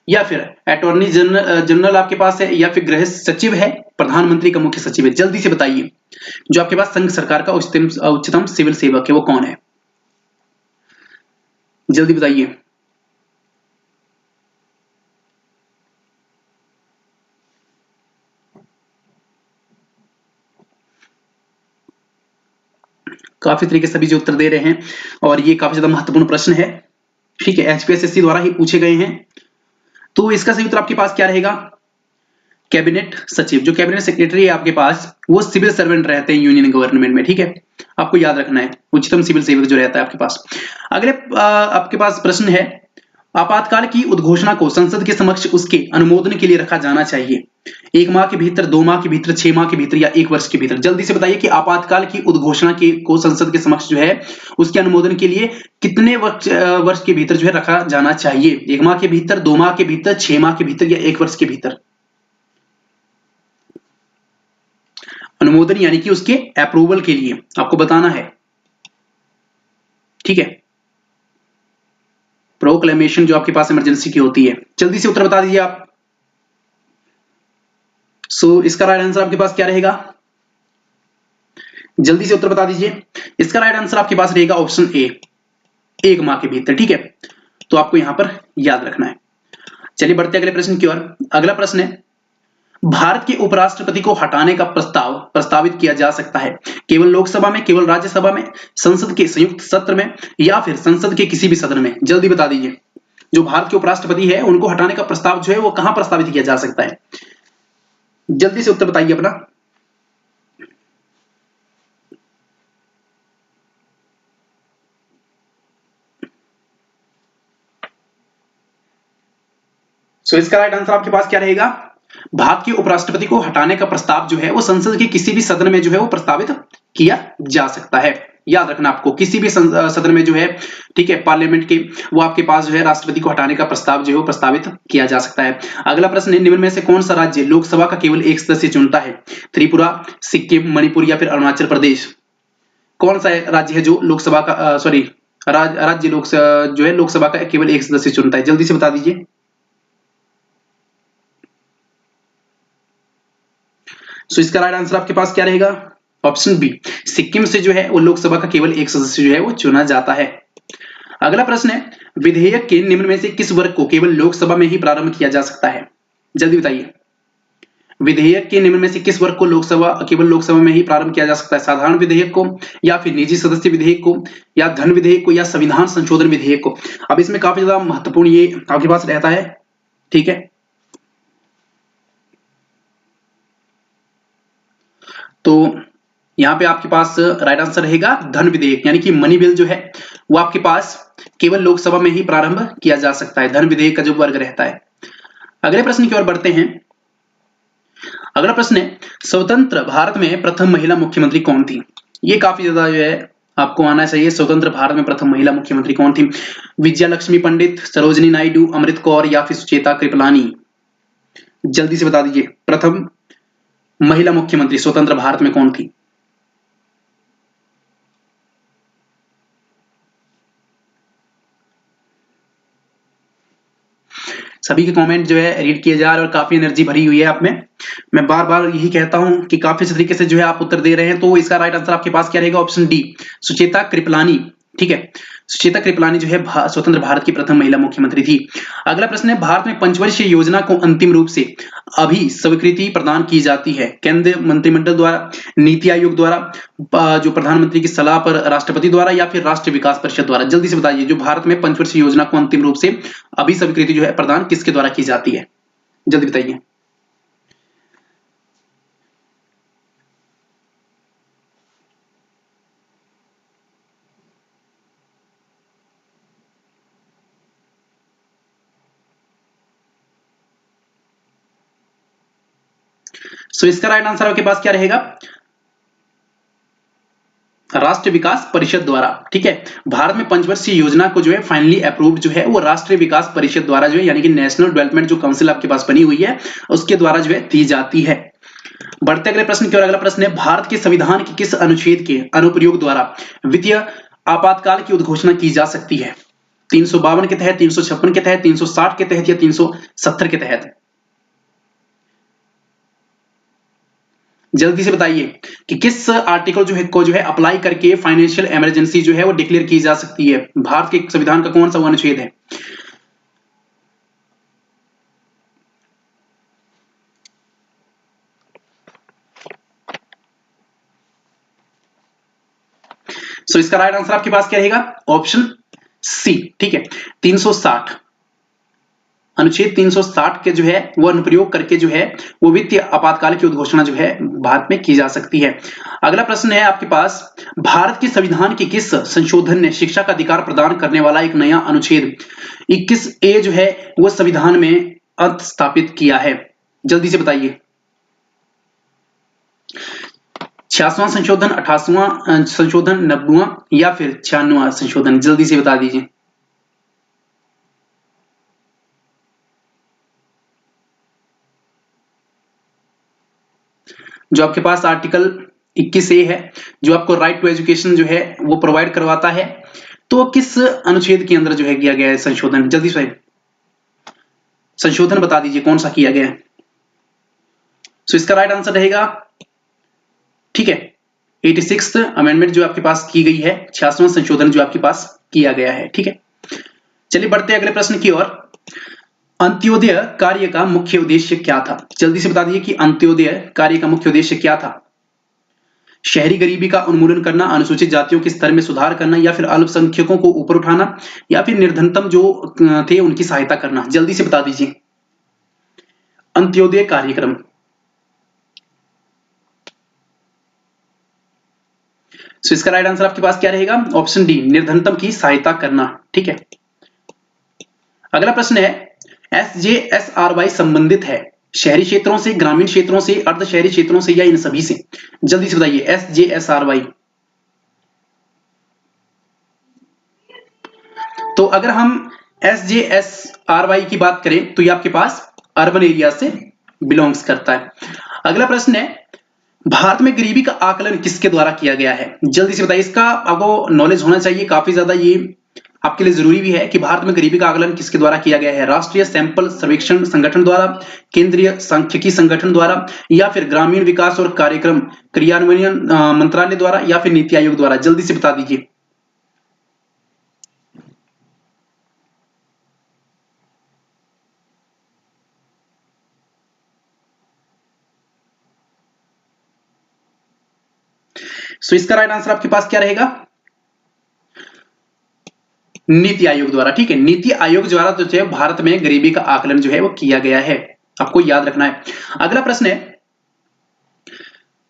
Speaker 1: या फिर अटॉर्नी जनरल आपके पास है, या फिर गृह सचिव है, प्रधानमंत्री का मुख्य सचिव है? जल्दी से बताइए, जो आपके पास संघ सरकार का उच्चतम सिविल सेवक है वो कौन है? जल्दी बताइए। काफी तरीके से सभी जो उत्तर दे रहे हैं, और ये काफी ज्यादा महत्वपूर्ण प्रश्न है। ठीक है, एचपीएससी द्वारा ही पूछे गए हैं। तो इसका सही उत्तर आपके पास क्या रहेगा? कैबिनेट सचिव। जो कैबिनेट सेक्रेटरी है आपके पास, वो सिविल सर्वेंट रहते हैं यूनियन गवर्नमेंट में। ठीक है, आपको याद रखना है, उच्चतम सिविल सेवक जो रहता है आपके पास। अगले आपके पास प्रश्न है, आपातकाल की उद्घोषणा को संसद के समक्ष उसके अनुमोदन के लिए रखा जाना चाहिए 1 माह के भीतर, 2 माह के भीतर, 6 माह के भीतर, या 1 वर्ष के भीतर? जल्दी से बताइए कि आपातकाल की उद्घोषणा को संसद के समक्ष जो है उसके अनुमोदन के लिए कितने वर्ष के भीतर जो है रखा जाना चाहिए? 1 माह के भीतर, 2 माह के भीतर, 6 माह के भीतर, या 1 वर्ष के भीतर? अनुमोदन यानी कि उसके अप्रूवल के लिए आपको बताना है। ठीक है, प्रोक्लेमेशन जो आपके पास इमरजेंसी की होती है। जल्दी से उत्तर बता दीजिए आप। सो इसका राइट आंसर आपके पास क्या रहेगा? जल्दी से उत्तर बता दीजिए। इसका राइट आंसर आपके पास रहेगा ऑप्शन ए, 1 माह के भीतर। ठीक है, तो आपको यहां पर याद रखना है। चलिए बढ़ते अगले प्रश्न की ओर। अगला प्रश्न है, भारत के उपराष्ट्रपति को हटाने का प्रस्ताव प्रस्तावित किया जा सकता है केवल लोकसभा में, केवल राज्यसभा में, संसद के संयुक्त सत्र में, या फिर संसद के किसी भी सदन में? जल्दी बता दीजिए, जो भारत के उपराष्ट्रपति है उनको हटाने का प्रस्ताव जो है वो कहां प्रस्तावित किया जा सकता है? जल्दी से उत्तर बताइए अपना। सो इसका राइट आंसर आपके पास क्या रहेगा? भारत के उपराष्ट्रपति को हटाने का प्रस्ताव जो है वो संसद के किसी भी सदन में जो है वो प्रस्तावित किया जा सकता है। याद रखना आपको, किसी भी सदन में जो है, ठीक है, पार्लियामेंट के, वो आपके पास जो है राष्ट्रपति को हटाने का प्रस्ताव जो है वो प्रस्तावित किया जा सकता है। अगला प्रश्न है, निम्न में से कौन सा राज्य लोकसभा का केवल एक सदस्य चुनता है? त्रिपुरा, सिक्किम, मणिपुर, या फिर अरुणाचल प्रदेश? कौन सा राज्य है जो लोकसभा का सॉरी राज्य जो है लोकसभा का केवल एक सदस्य चुनता है? जल्दी से बता दीजिए। सो इसका राइट आंसर आपके पास क्या रहेगा? ऑप्शन बी, सिक्किम से जो है वो लोकसभा का केवल एक सदस्य जो है वो चुना जाता है। अगला प्रश्न है, विधेयक के निम्न में से किस वर्ग को केवल लोकसभा में ही प्रारंभ किया जा सकता है? जल्दी बताइए, विधेयक के निम्न में से किस वर्ग को केवल लोकसभा में ही प्रारंभ किया जा सकता है? साधारण विधेयक को, या फिर निजी सदस्य विधेयक को, या धन विधेयक को, या संविधान संशोधन विधेयक को? अब इसमें काफी ज्यादा महत्वपूर्ण ये आपके पास रहता है। ठीक है, तो यहां पे आपके पास राइट आंसर रहेगा धन विधेयक, यानी कि मनी बिल जो है वो आपके पास केवल लोकसभा में ही प्रारंभ किया जा सकता है, धन विधेयक का जो वर्ग रहता है। अगले प्रश्न की ओर बढ़ते हैं। अगला प्रश्न है, स्वतंत्र भारत में प्रथम महिला मुख्यमंत्री कौन थी? ये काफी ज्यादा जो है आपको आना चाहिए। स्वतंत्र भारत में प्रथम महिला मुख्यमंत्री कौन थी? विजया लक्ष्मी पंडित, सरोजिनी नायडू, अमृत कौर, या फिर सुचेता कृपलानी? जल्दी से बता दीजिए, प्रथम महिला मुख्यमंत्री स्वतंत्र भारत में कौन थी? सभी के कमेंट जो है रीड किए जा रहे हैं और काफी एनर्जी भरी हुई है आप में। मैं बार बार यही कहता हूं कि काफी अच्छे तरीके से जो है आप उत्तर दे रहे हैं। तो इसका राइट आंसर आपके पास क्या रहेगा? Option D, Sucheta Kripalani. ठीक है, सुचेता कृपलानी जो है स्वतंत्र भारत की प्रथम महिला मुख्यमंत्री थी। अगला प्रश्न है, भारत में पंचवर्षीय योजना को अंतिम रूप से अभी स्वीकृति प्रदान की जाती है केंद्रीय मंत्रिमंडल द्वारा, नीति आयोग द्वारा, जो प्रधानमंत्री की सलाह पर राष्ट्रपति द्वारा, या फिर राष्ट्रीय विकास परिषद द्वारा? जल्दी से बताइए, जो भारत में पंचवर्षीय योजना को अंतिम रूप से अभी स्वीकृति जो है प्रदान किसके द्वारा की जाती है? जल्दी बताइए। सो इसका राइट आंसर आपके पास क्या रहेगा? राष्ट्रीय विकास परिषद द्वारा। ठीक है, भारत में पंचवर्षीय योजना को जो है फाइनली अप्रूव जो है वो राष्ट्रीय विकास परिषद द्वारा जो है, यानी कि नेशनल डेवलपमेंट जो काउंसिल आपके पास बनी हुई है उसके द्वारा जो है दी जाती है। बढ़ते अगले प्रश्न की ओर। अगला प्रश्न है, भारत के संविधान के किस अनुच्छेद के अनुप्रयोग द्वारा वित्तीय आपातकाल की उद्घोषणा की जा सकती है? 352 के तहत, 356 के तहत, 360 के तहत या 370 के तहत? जल्दी से बताइए कि किस आर्टिकल जो है अप्लाई करके फाइनेंशियल इमरजेंसी जो है वो डिक्लेयर की जा सकती है? भारत के संविधान का कौन सा वो अनुच्छेद है? सो इसका राइट आंसर आपके पास क्या रहेगा? Option C. ठीक है, 360 अनुच्छेद 360 के जो है वो अनुप्रयोग करके जो है वो वित्तीय आपातकाल की उद्घोषणा जो है भारत में की जा सकती है। अगला प्रश्न है आपके पास, भारत के संविधान के किस संशोधन ने शिक्षा का अधिकार प्रदान करने वाला एक नया अनुच्छेद 21A जो है वो संविधान में स्थापित किया है? जल्दी से बताइए। 66वां संशोधन, 88वां संशोधन, 90वां या फिर 96वां संशोधन? जल्दी से बता दीजिए। जो आपके पास आर्टिकल 21A है जो आपको राइट टू एजुकेशन जो है वो प्रोवाइड करवाता है, तो किस अनुच्छेद के अंदर जो है किया गया है संशोधन? जल्दी से संशोधन बता दीजिए कौन सा किया गया है। सो इसका राइट आंसर रहेगा, ठीक है, 86th अमेंडमेंट जो आपके पास की गई है, 66वां संशोधन जो आपके पास किया गया है। ठीक है, चलिए बढ़ते हैं अगले प्रश्न की ओर। अंत्योदय कार्य का मुख्य उद्देश्य क्या था? जल्दी से बता दीजिए कि अंत्योदय कार्य का मुख्य उद्देश्य क्या था? शहरी गरीबी का उन्मूलन करना, अनुसूचित जातियों के स्तर में सुधार करना, या फिर अल्पसंख्यकों को ऊपर उठाना, या फिर निर्धनतम जो थे उनकी सहायता करना? जल्दी से बता दीजिए। अंत्योदय कार्यक्रम। सो इसका राइट आंसर आपके पास क्या रहेगा? ऑप्शन डी, निर्धनतम की सहायता करना। ठीक है, अगला प्रश्न है, SJSRY संबंधित है शहरी क्षेत्रों से, ग्रामीण क्षेत्रों से, अर्ध शहरी क्षेत्रों से, या इन सभी से? जल्दी से बताइए। SJSRY, तो अगर हम SJSRY की बात करें तो ये आपके पास अर्बन एरिया से बिलोंग्स करता है। अगला प्रश्न है, भारत में गरीबी का आकलन किसके द्वारा किया गया है? जल्दी से बताइए। इसका आपको नॉलेज होना चाहिए काफी ज्यादा, ये आपके लिए जरूरी भी है कि भारत में गरीबी का आकलन किसके द्वारा किया गया है? राष्ट्रीय सैंपल सर्वेक्षण संगठन द्वारा, केंद्रीय सांख्यिकी संगठन द्वारा, या फिर ग्रामीण विकास और कार्यक्रम क्रियान्वयन मंत्रालय द्वारा, या फिर नीति आयोग द्वारा? जल्दी से बता दीजिए। सो इसका राइट आंसर आपके पास क्या रहेगा? नीति आयोग द्वारा। ठीक है, नीति आयोग द्वारा तो जो है भारत में गरीबी का आकलन जो है वो किया गया है, आपको याद रखना है। अगला प्रश्न है,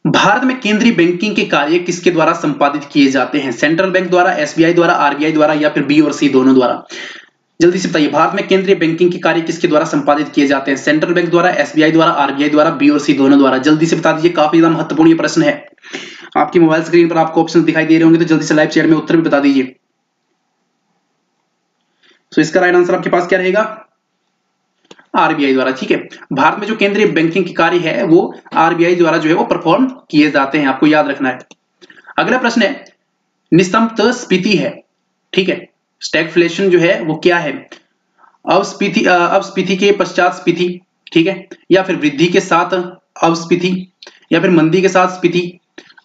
Speaker 1: भारत में केंद्रीय बैंकिंग के कार्य किसके द्वारा संपादित किए जाते हैं? सेंट्रल बैंक द्वारा, SBI द्वारा, RBI द्वारा, या फिर B और C दोनों द्वारा? जल्दी से बताइए, भारत में केंद्रीय बैंकिंग के कार्य किसके द्वारा संपादित किए जाते हैं? सेंट्रल बैंक द्वारा, SBI द्वारा, RBI द्वारा, B और C दोनों द्वारा? जल्दी से बता दीजिए, काफी ज्यादा महत्वपूर्ण ये प्रश्न है। आपकी मोबाइल स्क्रीन पर आपको ऑप्शन दिखाई दे रहे होंगे, तो जल्दी से लाइव चैट में उत्तर भी बता दीजिए। तो इसका राइट आंसर आपके पास क्या रहेगा? RBI द्वारा। ठीक है, भारत में जो केंद्रीय बैंकिंग के कार्य है वो RBI द्वारा जो है वो परफॉर्म किए जाते हैं, आपको याद रखना है। अगला प्रश्न है, निस्तंभ स्फीति है, ठीक है, स्टैगफ्लेशन जो है वो क्या है? अपस्फीति के पश्चात स्फीति, ठीक है, या फिर वृद्धि के साथ अपस्फीति, या फिर मंदी के साथ स्फीति,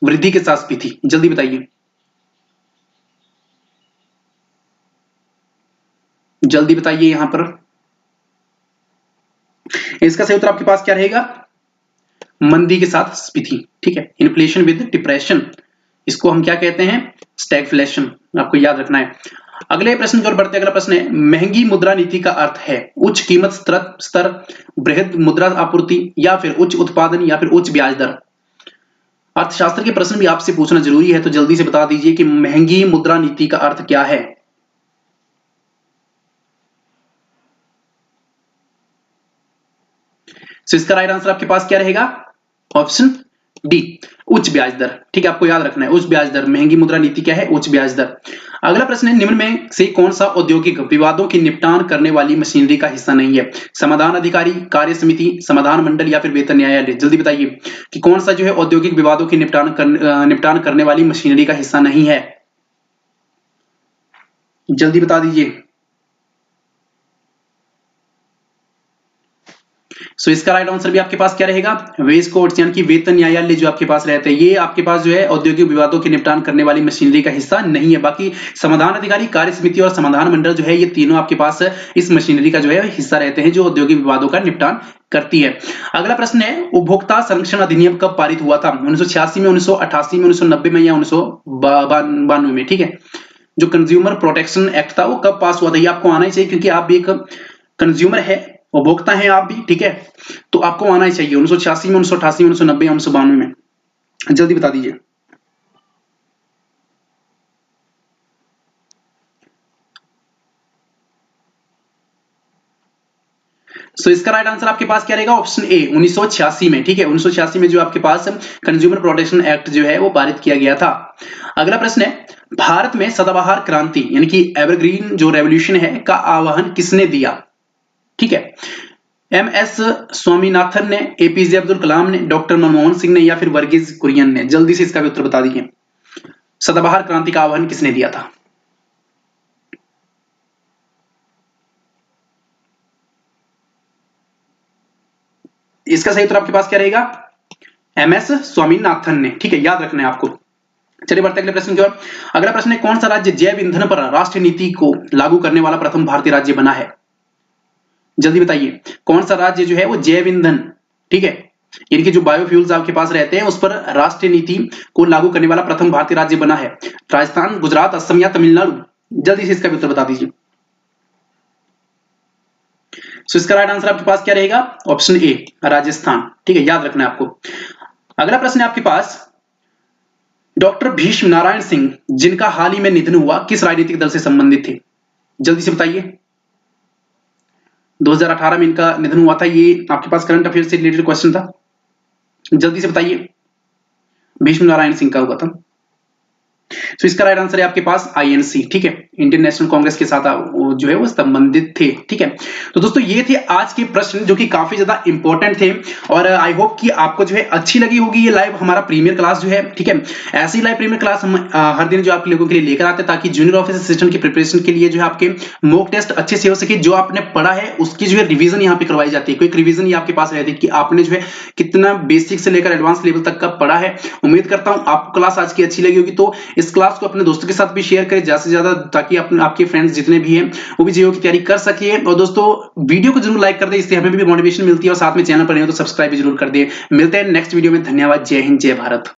Speaker 1: वृद्धि के साथ स्फीति, जल्दी बताइए, जल्दी बताइए यहां पर। इसका सही उत्तर आपके पास क्या रहेगा? मंदी के साथ स्फीति, ठीक है, इन्फ्लेशन विद डिप्रेशन, इसको हम क्या कहते हैं? स्टैगफ्लेशन, आपको याद रखना है। अगले प्रश्न की ओर बढ़ते हैं। अगला प्रश्न है, महंगी मुद्रा नीति का अर्थ है उच्च कीमत स्तर, बृहद मुद्रा आपूर्ति, या फिर उच्च उत्पादन, या फिर उच्च ब्याज दर। अर्थशास्त्र के प्रश्न भी आपसे पूछना जरूरी है, तो जल्दी से बता दीजिए कि महंगी मुद्रा नीति का अर्थ क्या है। तो इसका राइट आंसर आपके पास क्या रहेगा? ऑप्शन डी, उच्च ब्याज दर, ठीक है, आपको याद रखना है, उच्च ब्याज दर। महंगी मुद्रा नीति क्या है? उच्च ब्याज दर। अगला प्रश्न है, निम्न में से कौन सा औद्योगिक विवादों के निपटान करने वाली मशीनरी का हिस्सा नहीं है? समाधान अधिकारी, कार्य समिति, समाधान मंडल, या फिर वेतन न्यायालय। जल्दी बताइए कि कौन सा जो है औद्योगिक विवादों के निपटान करने वाली मशीनरी का हिस्सा नहीं है, जल्दी बता दीजिए। सो इसका राइट आंसर भी आपके पास क्या रहेगा? वेज कोर्ट्स, यानी कि वेतन न्यायालय जो आपके पास रहते हैं, ये आपके पास जो है औद्योगिक विवादों के निपटान करने वाली मशीनरी का हिस्सा नहीं है। बाकी समाधान अधिकारी, कार्य समिति और समाधान मंडल जो है, ये तीनों आपके पास इस मशीनरी का जो है हिस्सा रहते हैं, जो औद्योगिक विवादों का निपटान करती है। अगला प्रश्न है, उपभोक्ता संरक्षण अधिनियम कब पारित हुआ था? 1986 में, 1988 में, 1990 में, या 1992 में, ठीक है। जो कंज्यूमर प्रोटेक्शन एक्ट था वो कब पास हुआ था, ये आपको आना ही चाहिए, क्योंकि आप भी एक कंज्यूमर है, उपभोक्ता हैं आप भी, ठीक है, तो आपको आना ही चाहिए। 1986 में, 1988 में, 1990 में, 1992 में, जल्दी बता दीजिए। सो इसका राइट आंसर आपके पास क्या रहेगा? ऑप्शन ए, 1986 में, ठीक है, 1986 में जो आपके पास कंज्यूमर प्रोटेक्शन एक्ट जो है वो पारित किया गया था। अगला प्रश्न है, भारत में सदाबहार क्रांति यानी कि एवरग्रीन जो रेवोल्यूशन है का आह्वान किसने दिया? ठीक है, एमएस स्वामीनाथन ने, एपीजे अब्दुल कलाम ने, डॉक्टर मनमोहन सिंह ने, या फिर वर्गीज कुरियन ने। जल्दी से इसका भी उत्तर बता दीजिए, सदाबहार क्रांति का आह्वान किसने दिया था? इसका सही उत्तर आपके पास क्या रहेगा? एमएस स्वामीनाथन ने, ठीक है, याद रखना है आपको। चलिए बढ़ते अगले प्रश्न की ओर। अगला प्रश्न है, कौन सा राज्य जैव ईंधन पर राष्ट्रीय नीति को लागू करने वाला प्रथम भारतीय राज्य बना है? जल्दी बताइए, कौन सा राज्य जो है वो जैव ईंधन, ठीक है, यानी कि जो बायोफ्यूल्स आपके पास रहते हैं उस पर राष्ट्रीय नीति को लागू करने वाला प्रथम भारतीय राज्य बना है? राजस्थान, गुजरात, असम, या तमिलनाडु? जल्दी से इसका भी उत्तर बता दीजिए। सो इसका राइट आंसर आपके पास क्या रहेगा? ऑप्शन ए, राजस्थान, ठीक है, याद रखना है आपको। अगला प्रश्न है आपके पास, डॉक्टर भीष्म नारायण सिंह जिनका हाल ही में निधन हुआ किस राजनीतिक दल से संबंधित थे? जल्दी से बताइए। 2018 में इनका निधन हुआ था, ये आपके पास करंट अफेयर से रिलेटेड क्वेश्चन था, जल्दी से बताइए। भीष्म नारायण सिंह का हुआ था। तो इसका राइट आंसर है आपके पास आईएनसी, ठीक है, इंडियन नेशनल कांग्रेस के साथ जो है वो संबंधित थे, ठीक है। तो दोस्तों ये थे आज के प्रश्न जो कि काफी ज्यादा इंपॉर्टेंट थे, और आई होप कि आपको जो है अच्छी लगी होगी ये लाइव हमारा प्रीमियर क्लास जो है, ठीक है। ऐसी लाइव प्रीमियर क्लास हम हर दिन जो आप लोगों के लिए लेकर आते हैं, ताकि जूनियर ऑफिस असिस्टेंट की प्रिपरेशन के लिए जो है आपके मॉक टेस्ट अच्छे से हो सके, जो आपने पढ़ा है उसकी जो है रिविजन यहाँ पे करवाई जाती है। क्विक रिविजन ये आपके पास रहती है कि आपने जो है कितना बेसिक से लेकर एडवांस लेवल तक का पढ़ा है। उम्मीद करता हूं आपको क्लास आज की अच्छी लगी होगी, तो इस क्लास को अपने दोस्तों के साथ भी शेयर करें ज्यादा से ज्यादा, ताकि आपके फ्रेंड्स जितने भी हैं वो भी जेईई की तैयारी कर सके। और दोस्तों वीडियो को जरूर लाइक कर दें, इससे हमें भी मोटिवेशन मिलती है, और साथ में चैनल पर नए हो तो सब्सक्राइब भी जरूर कर दें। मिलते हैं नेक्स्ट वीडियो में, धन्यवाद, जय हिंद, जय भारत।